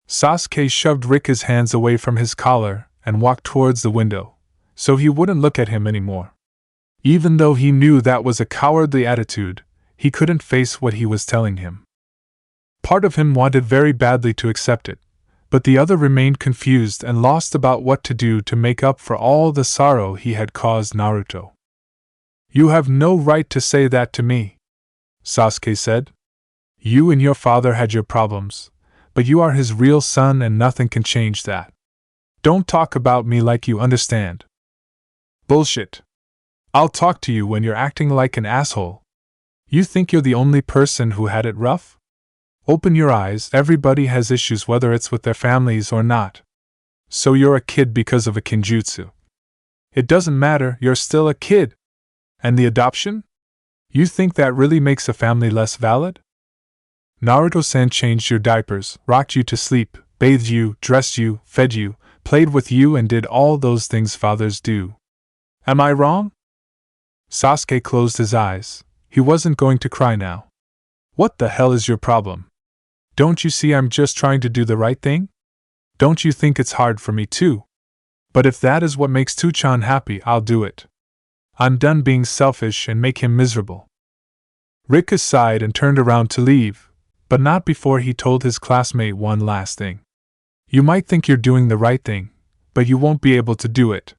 S1: Sasuke shoved Riku's hands away from his collar and walked towards the window, so he wouldn't look at him anymore. Even though he knew that was a cowardly attitude, he couldn't face what he was telling him. Part of him wanted very badly to accept it, but the other remained confused and lost about what to do to make up for all the sorrow he had caused Naruto. You have no right to say that to me, Sasuke said. You and your father had your problems, but you are his real son and nothing can change that. Don't talk about me like you understand. Bullshit. I'll talk to you when you're acting like an asshole. You think you're the only person who had it rough? Open your eyes, everybody has issues whether it's with their families or not. So you're a kid because of a kinjutsu. It doesn't matter, you're still a kid. And the adoption? You think that really makes a family less valid? Naruto-san changed your diapers, rocked you to sleep, bathed you, dressed you, fed you, played with you and did all those things fathers do. Am I wrong? Sasuke closed his eyes. He wasn't going to cry now. What the hell is your problem? Don't you see I'm just trying to do the right thing? Don't you think it's hard for me too? But if that is what makes Tuchan happy, I'll do it. I'm done being selfish and make him miserable. Rika sighed and turned around to leave, but not before he told his classmate one last thing. You might think you're doing the right thing, but you won't be able to do it.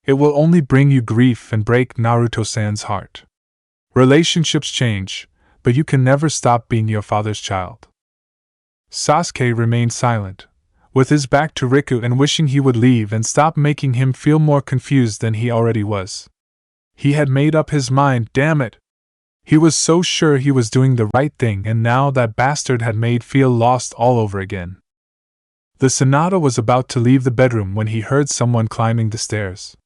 S1: It will only bring you grief and break Naruto-san's heart. Relationships change, but you can never stop being your father's child. Sasuke remained silent, with his back to Riku and wishing he would leave and stop making him feel more confused than he already was. He had made up his mind, damn it! He was so sure he was doing the right thing and now that bastard had made feel lost all over again. The Sonata was about to leave the bedroom when he heard someone climbing the stairs.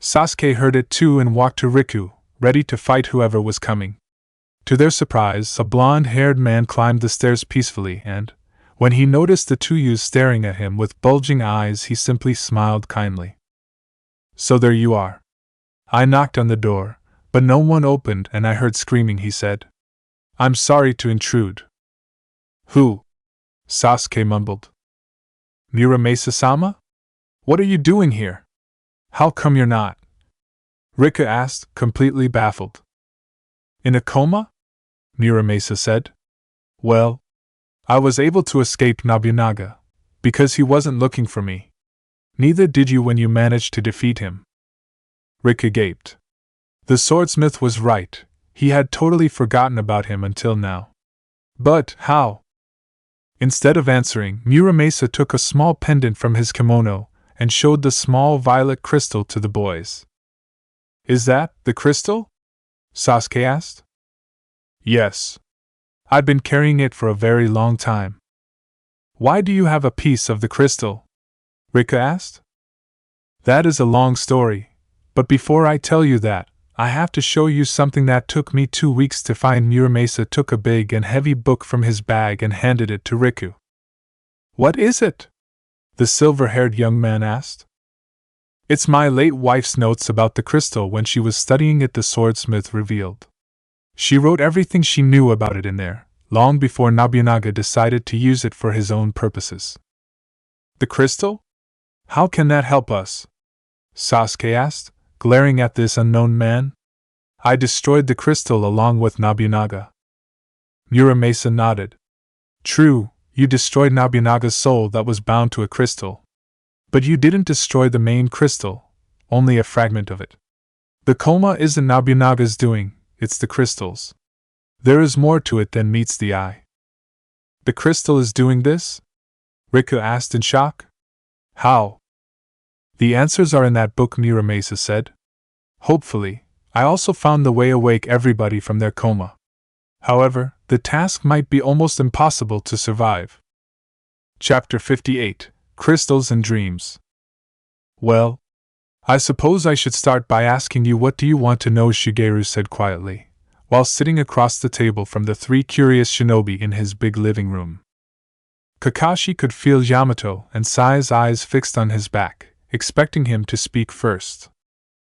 S1: Sasuke heard it too and walked to Riku, ready to fight whoever was coming. To their surprise, a blonde-haired man climbed the stairs peacefully and, when he noticed the two youths staring at him with bulging eyes, he simply smiled kindly. So there you are. I knocked on the door, but no one opened and I heard screaming, he said. I'm sorry to intrude. Who? Sasuke mumbled. Muramasa-sama? What are you doing here? How come you're not? Rika asked, completely baffled. In a coma? Muramasa said. Well, I was able to escape Nobunaga, because he wasn't looking for me. Neither did you when you managed to defeat him. Rika gaped. The swordsmith was right, he had totally forgotten about him until now. But how? Instead of answering, Muramasa took a small pendant from his kimono and showed the small violet crystal to the boys. Is that the crystal? Sasuke asked. Yes. I'd been carrying it for a very long time. Why do you have a piece of the crystal? Rika asked. That is a long story, but before I tell you that, I have to show you something that took me 2 weeks to find. Muramasa took a big and heavy book from his bag and handed it to Riku. What is it? The silver-haired young man asked. It's my late wife's notes about the crystal when she was studying it, the swordsmith revealed. She wrote everything she knew about it in there, long before Nobunaga decided to use it for his own purposes. The crystal? How can that help us? Sasuke asked, glaring at this unknown man. I destroyed the crystal along with Nobunaga. Muramasa nodded. True, you destroyed Nobunaga's soul that was bound to a crystal. But you didn't destroy the main crystal, only a fragment of it. The coma isn't Nobunaga's doing, it's the crystal's. There is more to it than meets the eye. The crystal is doing this? Rika asked in shock. How? The answers are in that book, Muramasa said. Hopefully, I also found the way awake everybody from their coma. However, the task might be almost impossible to survive. Chapter 58, Crystals and Dreams. Well, I suppose I should start by asking you, what do you want to know? Shigeru said quietly, while sitting across the table from the 3 curious shinobi in his big living room. Kakashi could feel Yamato and Sai's eyes fixed on his back, expecting him to speak first.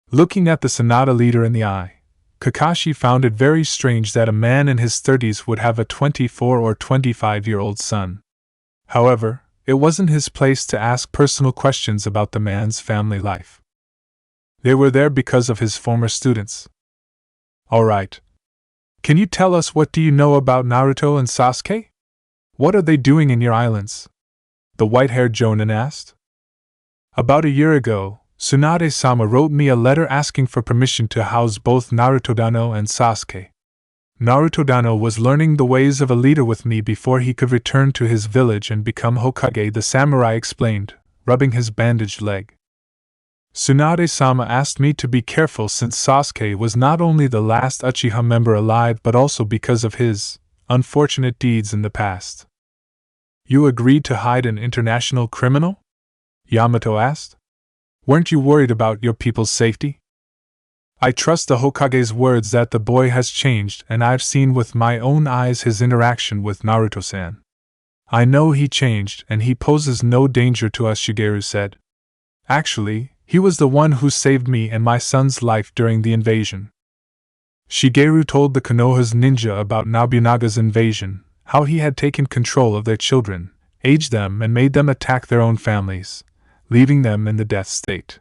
S1: Looking at the Sonata leader in the eye, Kakashi found it very strange that a man in his 30s would have a 24 or 25-year-old son. However, it wasn't his place to ask personal questions about the man's family life. They were there because of his former students. All right. Can you tell us, what do you know about Naruto and Sasuke? What are they doing in your islands? The white-haired Jonin asked. About a year ago, Tsunade-sama wrote me a letter asking for permission to house both Naruto-dano and Sasuke. Naruto-dano was learning the ways of a leader with me before he could return to his village and become Hokage, the samurai explained, rubbing his bandaged leg. Tsunade-sama asked me to be careful since Sasuke was not only the last Uchiha member alive but also because of his unfortunate deeds in the past. You agreed to hide an international criminal? Yamato asked. Weren't you worried about your people's safety? I trust the Hokage's words that the boy has changed, and I've seen with my own eyes his interaction with Naruto-san. I know he changed and he poses no danger to us, Shigeru said. Actually, he was the one who saved me and my son's life during the invasion. Shigeru told the Konoha's ninja about Nobunaga's invasion, how he had taken control of their children, aged them and made them attack their own families, leaving them in the death state.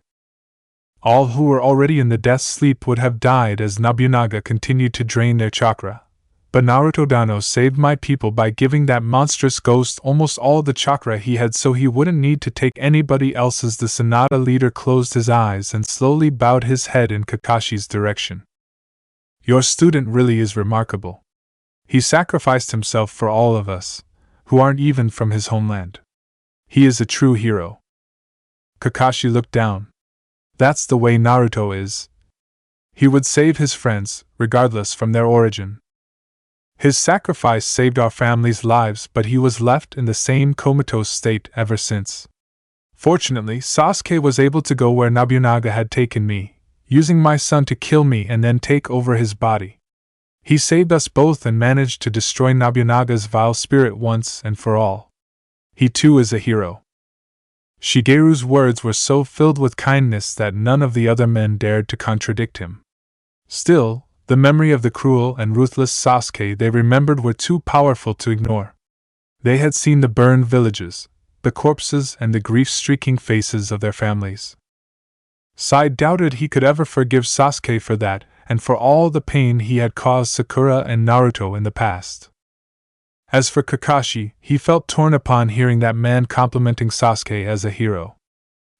S1: All who were already in the death sleep would have died as Nobunaga continued to drain their chakra. But Naruto-dano saved my people by giving that monstrous ghost almost all the chakra he had so he wouldn't need to take anybody else's. The Sanada leader closed his eyes and slowly bowed his head in Kakashi's direction. Your student really is remarkable. He sacrificed himself for all of us, who aren't even from his homeland. He is a true hero. Kakashi looked down. That's the way Naruto is. He would save his friends, regardless from their origin. His sacrifice saved our family's lives, but he was left in the same comatose state ever since. Fortunately, Sasuke was able to go where Nobunaga had taken me, using my son to kill me and then take over his body. He saved us both and managed to destroy Nobunaga's vile spirit once and for all. He too is a hero. Shigeru's words were so filled with kindness that none of the other men dared to contradict him. Still, the memory of the cruel and ruthless Sasuke they remembered were too powerful to ignore. They had seen the burned villages, the corpses and the grief-streaking faces of their families. Sai doubted he could ever forgive Sasuke for that, and for all the pain he had caused Sakura and Naruto in the past. As for Kakashi, he felt torn upon hearing that man complimenting Sasuke as a hero.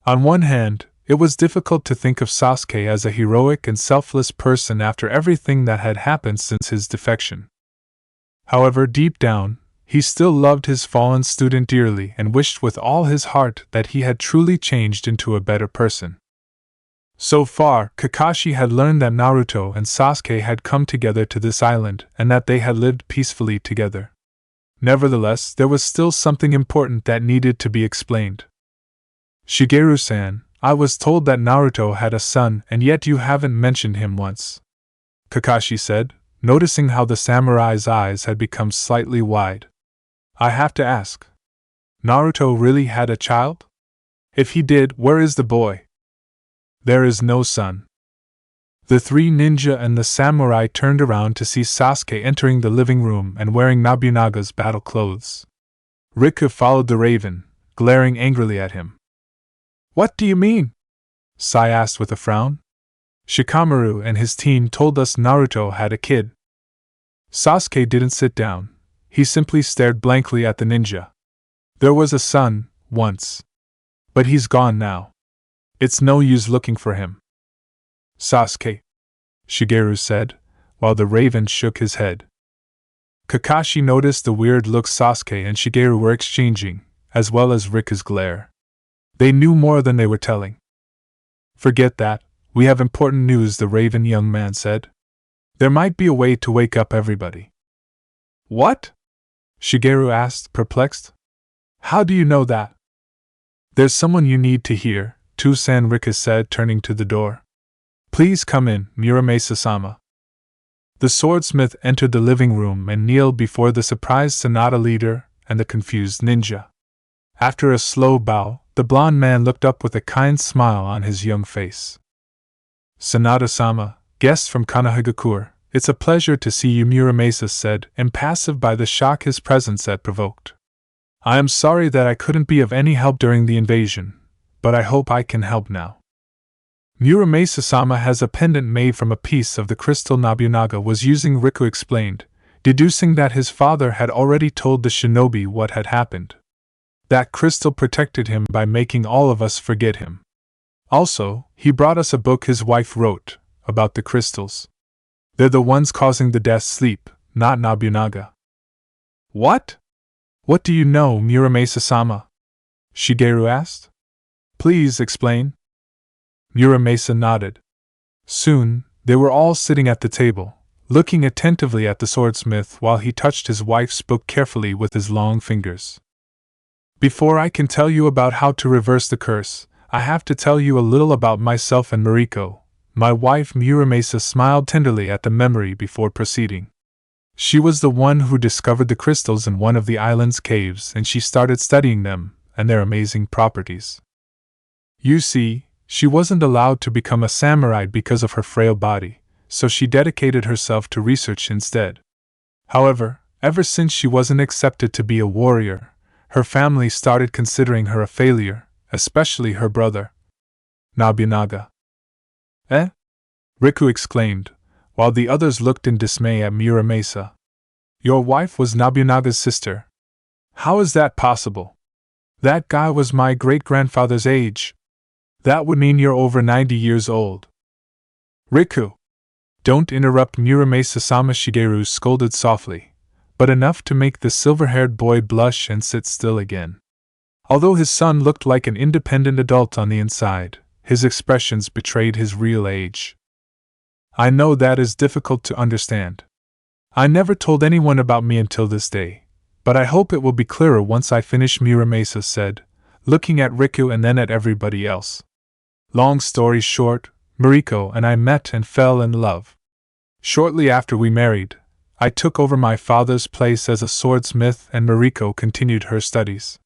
S1: On one hand, it was difficult to think of Sasuke as a heroic and selfless person after everything that had happened since his defection. However, deep down, he still loved his fallen student dearly and wished with all his heart that he had truly changed into a better person. So far, Kakashi had learned that Naruto and Sasuke had come together to this island and that they had lived peacefully together. Nevertheless, there was still something important that needed to be explained. Shigeru-san, I was told that Naruto had a son and yet you haven't mentioned him once, Kakashi said, noticing how the samurai's eyes had become slightly wide. I have to ask. Naruto really had a child? If he did, where is the boy? There is no son. The three ninja and the samurai turned around to see Sasuke entering the living room and wearing Nobunaga's battle clothes. Riku followed the raven, glaring angrily at him. What do you mean? Sai asked with a frown. Shikamaru and his team told us Naruto had a kid. Sasuke didn't sit down, he simply stared blankly at the ninja. There was a son, once. But he's gone now. It's no use looking for him. Sasuke, Shigeru said, while the raven shook his head. Kakashi noticed the weird look Sasuke and Shigeru were exchanging, as well as Riku's glare. They knew more than they were telling. Forget that, we have important news, the raven young man said. There might be a way to wake up everybody. What? Shigeru asked, perplexed. How do you know that? There's someone you need to hear, Toussaint Riku said, turning to the door. Please come in, Muramasa-sama. The swordsmith entered the living room and kneeled before the surprised Sanada leader and the confused ninja. After a slow bow, the blond man looked up with a kind smile on his young face. Sanada-sama, guests from Konohagakure, it's a pleasure to see you, Muramasa said, impassive by the shock his presence had provoked. I am sorry that I couldn't be of any help during the invasion, but I hope I can help now. Muramasa-sama has a pendant made from a piece of the crystal Nobunaga was using, Riku explained, deducing that his father had already told the shinobi what had happened. That crystal protected him by making all of us forget him. Also, he brought us a book his wife wrote, about the crystals. They're the ones causing the death sleep, not Nobunaga. What? What do you know, Muramasa-sama? Shigeru asked. Please explain. Muramasa nodded. Soon, they were all sitting at the table, looking attentively at the swordsmith while he touched his wife's book carefully with his long fingers. Before I can tell you about how to reverse the curse, I have to tell you a little about myself and Mariko, my wife. Muramasa smiled tenderly at the memory before proceeding. She was the one who discovered the crystals in one of the island's caves, and she started studying them and their amazing properties. You see, she wasn't allowed to become a samurai because of her frail body, so she dedicated herself to research instead. However, ever since she wasn't accepted to be a warrior, her family started considering her a failure, especially her brother, Nobunaga. Eh? Riku exclaimed, while the others looked in dismay at Muramasa. Your wife was Nobunaga's sister. How is that possible? That guy was my great-grandfather's age. That would mean you're over 90 years old. Riku! Don't interrupt Muramasa-sama, Shigeru scolded softly, but enough to make the silver-haired boy blush and sit still again. Although his son looked like an independent adult on the inside, his expressions betrayed his real age. I know that is difficult to understand. I never told anyone about me until this day, but I hope it will be clearer once I finish, Muramasa said, looking at Riku and then at everybody else. Long story short, Mariko and I met and fell in love. Shortly after we married, I took over my father's place as a swordsmith and Mariko continued her studies.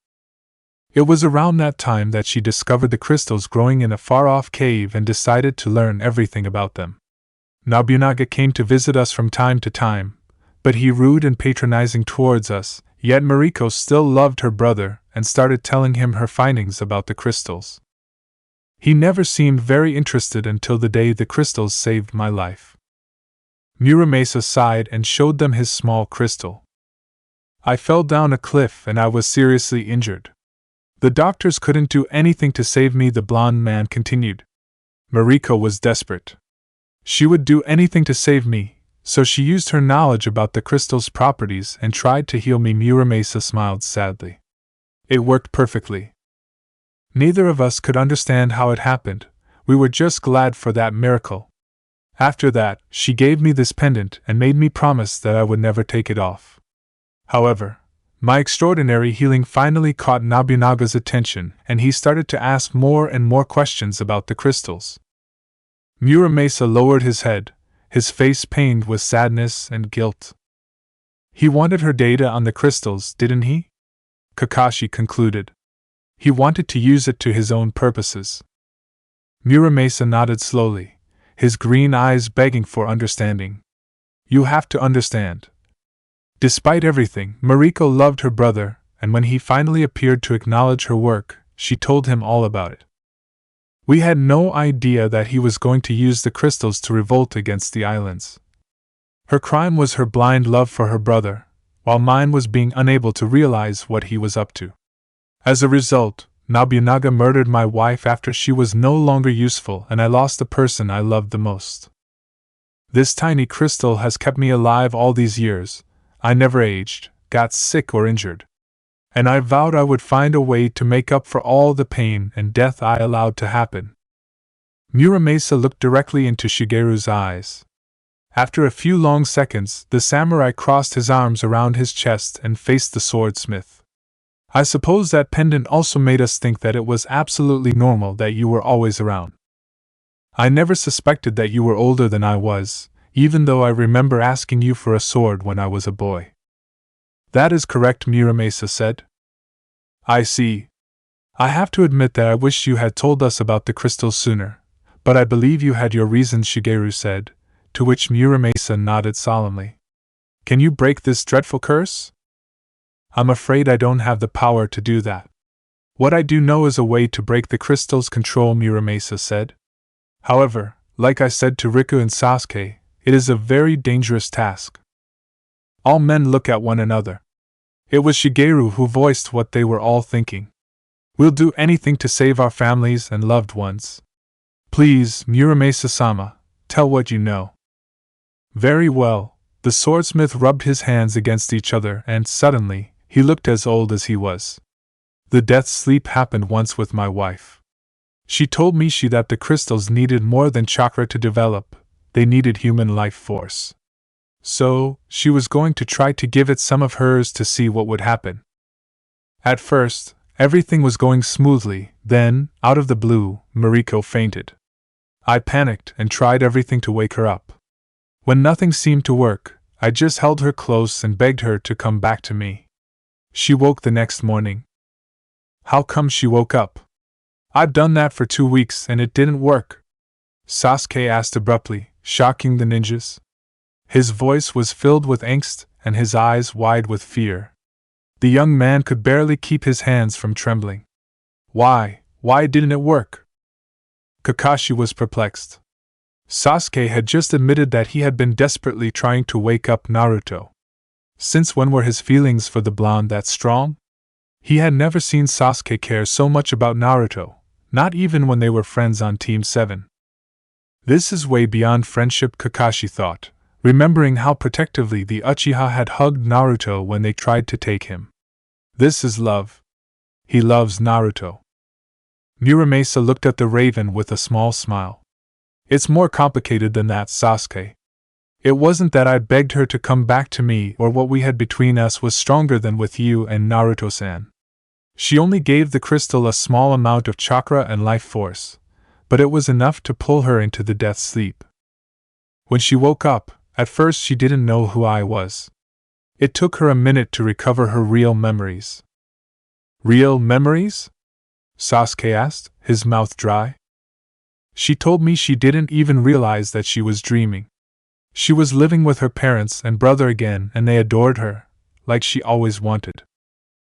S1: It was around that time that she discovered the crystals growing in a far-off cave and decided to learn everything about them. Nobunaga came to visit us from time to time, but he rude and patronizing towards us, yet Mariko still loved her brother and started telling him her findings about the crystals. He never seemed very interested until the day the crystals saved my life. Muramasa sighed and showed them his small crystal. I fell down a cliff and I was seriously injured. The doctors couldn't do anything to save me, the blonde man continued. Mariko was desperate. She would do anything to save me, so she used her knowledge about the crystal's properties and tried to heal me. Muramasa smiled sadly. It worked perfectly. Neither of us could understand how it happened, we were just glad for that miracle. After that, she gave me this pendant and made me promise that I would never take it off. However, my extraordinary healing finally caught Nobunaga's attention, and he started to ask more and more questions about the crystals. Muramasa lowered his head, his face pained with sadness and guilt. He wanted her data on the crystals, didn't he? Kakashi concluded. He wanted to use it to his own purposes. Muramasa nodded slowly, his green eyes begging for understanding. You have to understand. Despite everything, Mariko loved her brother, and when he finally appeared to acknowledge her work, she told him all about it. We had no idea that he was going to use the crystals to revolt against the islands. Her crime was her blind love for her brother, while mine was being unable to realize what he was up to. As a result, Nobunaga murdered my wife after she was no longer useful, and I lost the person I loved the most. This tiny crystal has kept me alive all these years. I never aged, got sick or injured. And I vowed I would find a way to make up for all the pain and death I allowed to happen. Muramasa looked directly into Shigeru's eyes. After a few long seconds, the samurai crossed his arms around his chest and faced the swordsmith. I suppose that pendant also made us think that it was absolutely normal that you were always around. I never suspected that you were older than I was, even though I remember asking you for a sword when I was a boy. That is correct, Muramasa said. I see. I have to admit that I wish you had told us about the crystals sooner, but I believe you had your reasons, Shigeru said, to which Muramasa nodded solemnly. Can you break this dreadful curse? I'm afraid I don't have the power to do that. What I do know is a way to break the crystal's control, Muramasa said. However, like I said to Riku and Sasuke, it is a very dangerous task. All men look at one another. It was Shigeru who voiced what they were all thinking. We'll do anything to save our families and loved ones, Please, Muramasa-sama, tell what you know. Very well. The swordsmith rubbed his hands against each other and, suddenly, he looked as old as he was. The death sleep happened once with my wife. She told me that the crystals needed more than chakra to develop, they needed human life force. So, she was going to try to give it some of hers to see what would happen. At first, everything was going smoothly, then, out of the blue, Mariko fainted. I panicked and tried everything to wake her up. When nothing seemed to work, I just held her close and begged her to come back to me. She woke the next morning. How come she woke up? I've done that for 2 weeks and it didn't work. Sasuke asked abruptly, shocking the ninjas. His voice was filled with angst and his eyes wide with fear. The young man could barely keep his hands from trembling. Why didn't it work? Kakashi was perplexed. Sasuke had just admitted that he had been desperately trying to wake up Naruto. Since when were his feelings for the blonde that strong? He had never seen Sasuke care so much about Naruto, not even when they were friends on Team 7. This is way beyond friendship, Kakashi thought, remembering how protectively the Uchiha had hugged Naruto when they tried to take him. This is love. He loves Naruto. Muramasa looked at the raven with a small smile. It's more complicated than that, Sasuke. It wasn't that I begged her to come back to me or what we had between us was stronger than with you and Naruto-san. She only gave the crystal a small amount of chakra and life force, but it was enough to pull her into the death sleep. When she woke up, at first she didn't know who I was. It took her a minute to recover her real memories. Real memories? Sasuke asked, his mouth dry. She told me she didn't even realize that she was dreaming. She was living with her parents and brother again and they adored her, like she always wanted.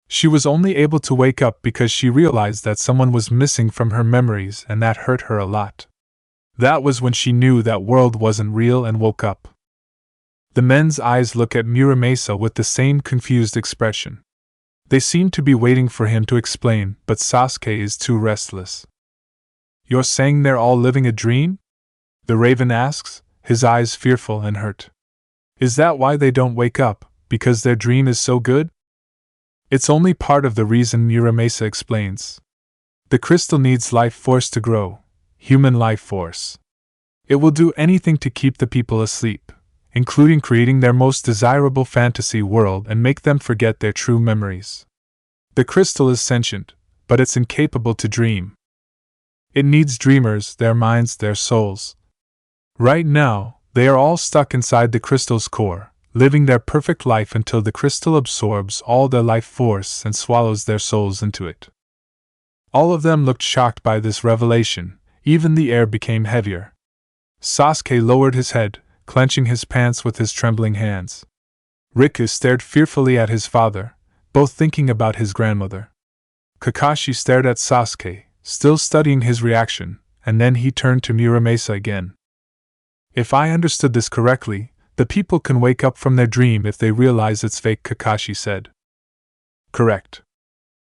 S1: She was only able to wake up because she realized that someone was missing from her memories and that hurt her a lot. That was when she knew that world wasn't real and woke up. The men's eyes looked at Muramasa with the same confused expression. They seemed to be waiting for him to explain, but Sasuke is too restless. You're saying they're all living a dream? The raven asks, his eyes fearful and hurt. Is that why they don't wake up, because their dream is so good? It's only part of the reason, Muramasa explains. The crystal needs life force to grow, human life force. It will do anything to keep the people asleep, including creating their most desirable fantasy world and make them forget their true memories. The crystal is sentient, but it's incapable to dream. It needs dreamers, their minds, their souls. Right now, they are all stuck inside the crystal's core, living their perfect life until the crystal absorbs all their life force and swallows their souls into it. All of them looked shocked by this revelation, even the air became heavier. Sasuke lowered his head, clenching his pants with his trembling hands. Riku stared fearfully at his father, both thinking about his grandmother. Kakashi stared at Sasuke, still studying his reaction, and then he turned to Muramasa again. If I understood this correctly, the people can wake up from their dream if they realize it's fake, Kakashi said. Correct.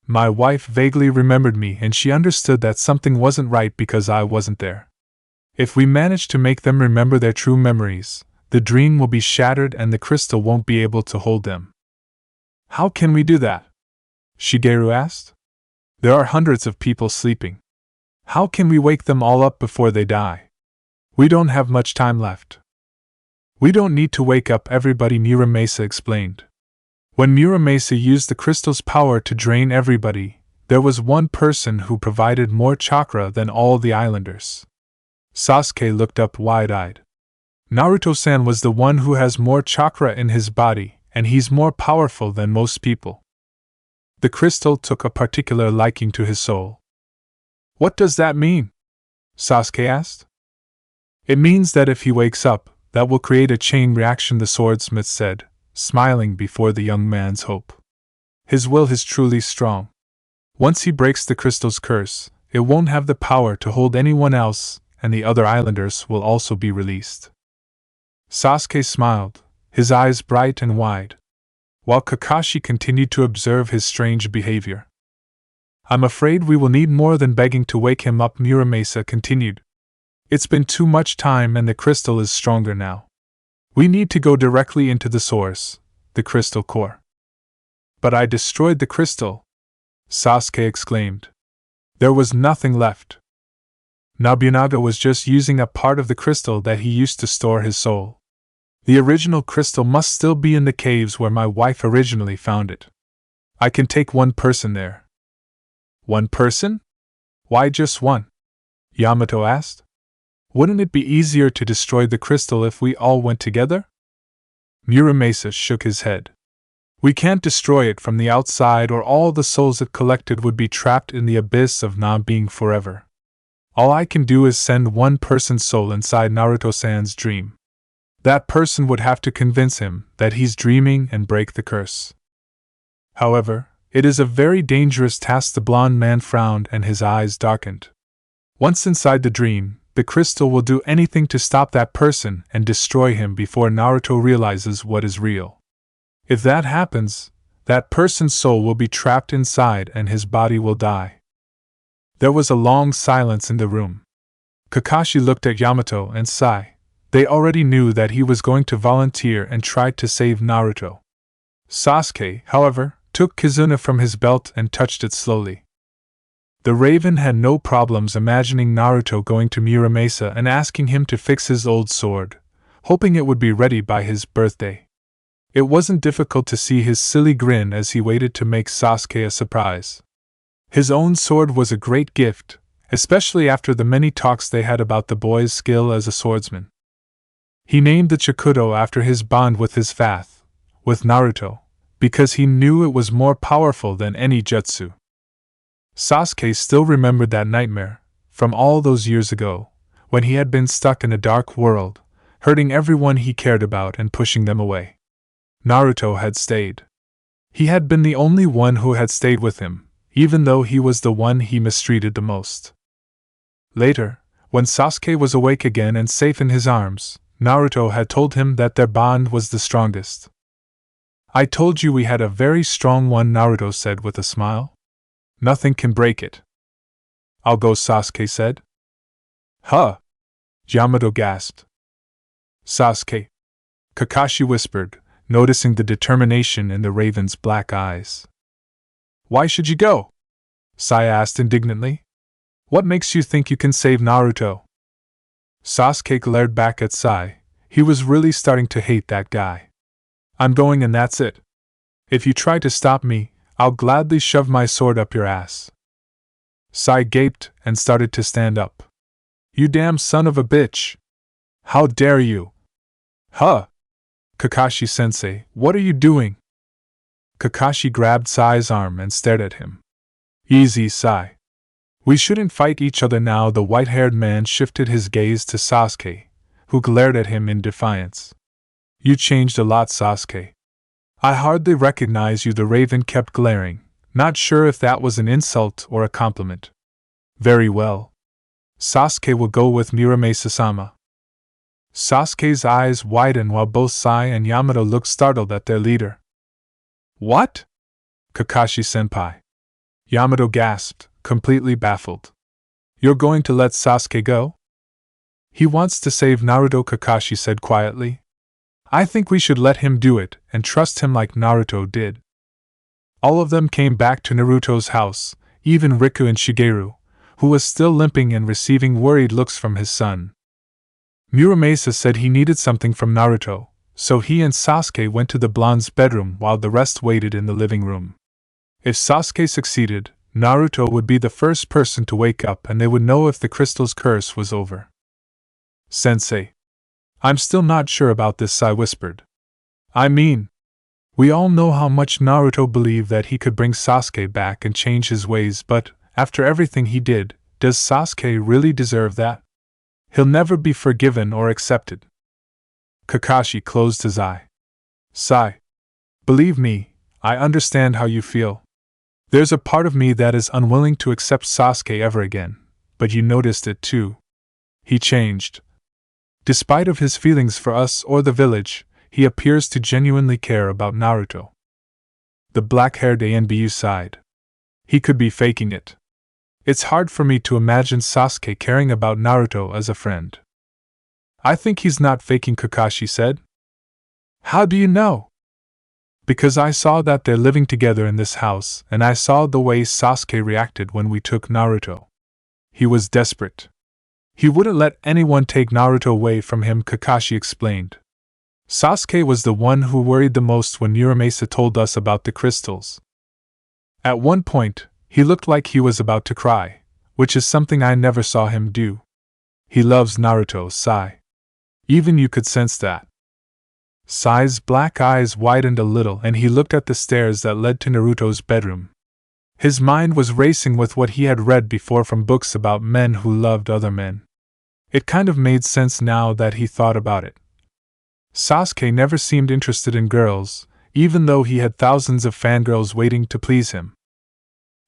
S1: My wife vaguely remembered me and she understood that something wasn't right because I wasn't there. If we manage to make them remember their true memories, the dream will be shattered and the crystal won't be able to hold them. How can we do that? Shigeru asked. There are hundreds of people sleeping. How can we wake them all up before they die? We don't have much time left. We don't need to wake up everybody, Muramasa explained. When Muramasa used the crystal's power to drain everybody, there was one person who provided more chakra than all the islanders. Sasuke looked up wide-eyed. Naruto-san was the one who has more chakra in his body, and he's more powerful than most people. The crystal took a particular liking to his soul. What does that mean? Sasuke asked. It means that if he wakes up, that will create a chain reaction, the swordsmith said, smiling before the young man's hope. His will is truly strong. Once he breaks the crystal's curse, it won't have the power to hold anyone else, and the other islanders will also be released. Sasuke smiled, his eyes bright and wide, while Kakashi continued to observe his strange behavior. I'm afraid we will need more than begging to wake him up, Muramasa continued. It's been too much time and the crystal is stronger now. We need to go directly into the source, the crystal core. But I destroyed the crystal, Sasuke exclaimed. There was nothing left. Nobunaga was just using a part of the crystal that he used to store his soul. The original crystal must still be in the caves where my wife originally found it. I can take one person there. One person? Why just one? Yamato asked. Wouldn't it be easier to destroy the crystal if we all went together? Muramasa shook his head. We can't destroy it from the outside or all the souls it collected would be trapped in the abyss of non-being forever. All I can do is send one person's soul inside Naruto-san's dream. That person would have to convince him that he's dreaming and break the curse. However, it is a very dangerous task. The blond man frowned and his eyes darkened. Once inside the dream, the crystal will do anything to stop that person and destroy him before Naruto realizes what is real. If that happens, that person's soul will be trapped inside and his body will die. There was a long silence in the room. Kakashi looked at Yamato and Sai. They already knew that he was going to volunteer and tried to save Naruto. Sasuke, however, took Kizuna from his belt and touched it slowly. The Raven had no problems imagining Naruto going to Muramasa and asking him to fix his old sword, hoping it would be ready by his birthday. It wasn't difficult to see his silly grin as he waited to make Sasuke a surprise. His own sword was a great gift, especially after the many talks they had about the boy's skill as a swordsman. He named the Chikudo after his bond with his faith, with Naruto, because he knew it was more powerful than any jutsu. Sasuke still remembered that nightmare, from all those years ago, when he had been stuck in a dark world, hurting everyone he cared about and pushing them away. Naruto had stayed. He had been the only one who had stayed with him, even though he was the one he mistreated the most. Later, when Sasuke was awake again and safe in his arms, Naruto had told him that their bond was the strongest. I told you we had a very strong one, Naruto said with a smile. Nothing can break it. I'll go, Sasuke said. Huh? Yamato gasped. Sasuke, Kakashi whispered, noticing the determination in the Raven's black eyes. Why should you go? Sai asked indignantly. What makes you think you can save Naruto? Sasuke glared back at Sai. He was really starting to hate that guy. I'm going and that's it. If you try to stop me, I'll gladly shove my sword up your ass. Sai gaped and started to stand up. You damn son of a bitch! How dare you? Huh? Kakashi-sensei, what are you doing? Kakashi grabbed Sai's arm and stared at him. Easy, Sai. We shouldn't fight each other now. The white-haired man shifted his gaze to Sasuke, who glared at him in defiance. You changed a lot, Sasuke. I hardly recognize you. The Raven kept glaring, not sure if that was an insult or a compliment. Very well. Sasuke will go with Muramasa-sama. Sasuke's eyes widened while both Sai and Yamato looked startled at their leader. What? Kakashi-senpai. Yamato gasped, completely baffled. You're going to let Sasuke go? He wants to save Naruto, Kakashi said quietly. I think we should let him do it and trust him like Naruto did. All of them came back to Naruto's house, even Riku and Shigeru, who was still limping and receiving worried looks from his son. Muramasa said he needed something from Naruto, so he and Sasuke went to the blonde's bedroom while the rest waited in the living room. If Sasuke succeeded, Naruto would be the first person to wake up and they would know if the crystal's curse was over. Sensei. I'm still not sure about this, Sai whispered. I mean, we all know how much Naruto believed that he could bring Sasuke back and change his ways, but, after everything he did, does Sasuke really deserve that? He'll never be forgiven or accepted. Kakashi closed his eye. Sai. Believe me, I understand how you feel. There's a part of me that is unwilling to accept Sasuke ever again, but you noticed it too. He changed. Despite of his feelings for us or the village, he appears to genuinely care about Naruto. The black-haired Anbu sighed. He could be faking it. It's hard for me to imagine Sasuke caring about Naruto as a friend. I think he's not faking, Kakashi said. How do you know? Because I saw that they're living together in this house, and I saw the way Sasuke reacted when we took Naruto. He was desperate. He wouldn't let anyone take Naruto away from him, Kakashi explained. Sasuke was the one who worried the most when Muramasa told us about the crystals. At one point, he looked like he was about to cry, which is something I never saw him do. He loves Naruto, Sai. Even you could sense that. Sai's black eyes widened a little and he looked at the stairs that led to Naruto's bedroom. His mind was racing with what he had read before from books about men who loved other men. It kind of made sense now that he thought about it. Sasuke never seemed interested in girls, even though he had thousands of fangirls waiting to please him.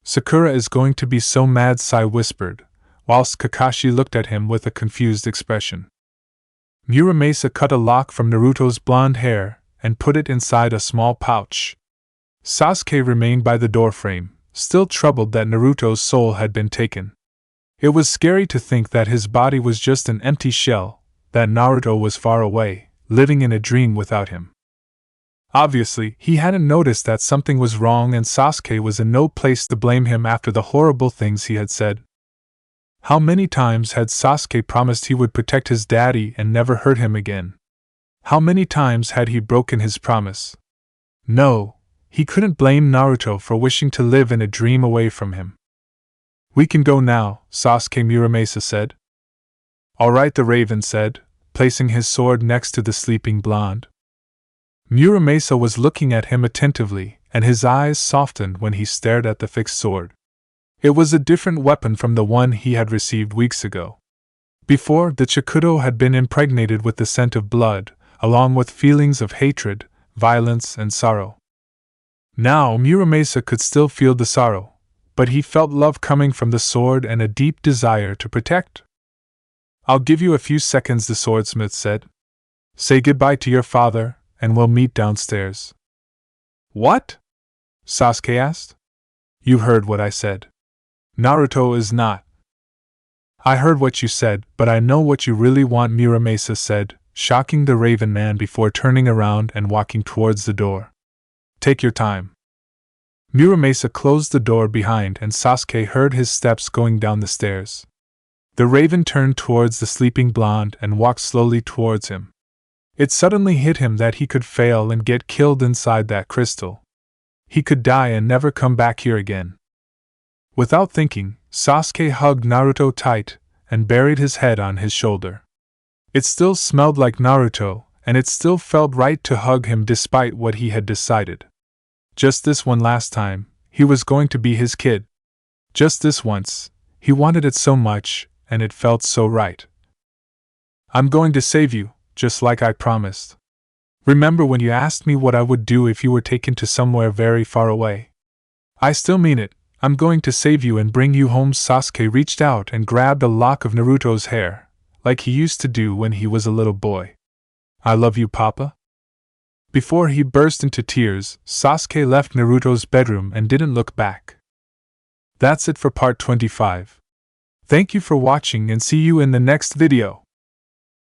S1: Sakura is going to be so mad, Sai whispered, whilst Kakashi looked at him with a confused expression. Muramasa cut a lock from Naruto's blonde hair and put it inside a small pouch. Sasuke remained by the doorframe, still troubled that Naruto's soul had been taken. It was scary to think that his body was just an empty shell, that Naruto was far away, living in a dream without him. Obviously, he hadn't noticed that something was wrong and Sasuke was in no place to blame him after the horrible things he had said. How many times had Sasuke promised he would protect his daddy and never hurt him again? How many times had he broken his promise? No, he couldn't blame Naruto for wishing to live in a dream away from him. We can go now, Sasuke, Muramasa said. All right, the Raven said, placing his sword next to the sleeping blonde. Muramasa was looking at him attentively, and his eyes softened when he stared at the fixed sword. It was a different weapon from the one he had received weeks ago. Before, the Chikudo had been impregnated with the scent of blood, along with feelings of hatred, violence, and sorrow. Now Muramasa could still feel the sorrow, but he felt love coming from the sword and a deep desire to protect. I'll give you a few seconds, the swordsmith said. Say goodbye to your father, and we'll meet downstairs. What? Sasuke asked. You heard what I said. Naruto is not. I heard what you said, but I know what you really want, Muramasa said, shocking the Raven Man before turning around and walking towards the door. Take your time. Muramasa closed the door behind and Sasuke heard his steps going down the stairs. The Raven turned towards the sleeping blonde and walked slowly towards him. It suddenly hit him that he could fail and get killed inside that crystal. He could die and never come back here again. Without thinking, Sasuke hugged Naruto tight and buried his head on his shoulder. It still smelled like Naruto, and it still felt right to hug him despite what he had decided. Just this one last time, he was going to be his kid. Just this once, he wanted it so much, and it felt so right. I'm going to save you, just like I promised. Remember when you asked me what I would do if you were taken to somewhere very far away? I still mean it. I'm going to save you and bring you home. Sasuke reached out and grabbed a lock of Naruto's hair, like he used to do when he was a little boy. I love you, Papa. Before he burst into tears, Sasuke left Naruto's bedroom and didn't look back. That's it for part 25. Thank you for watching and see you in the next video.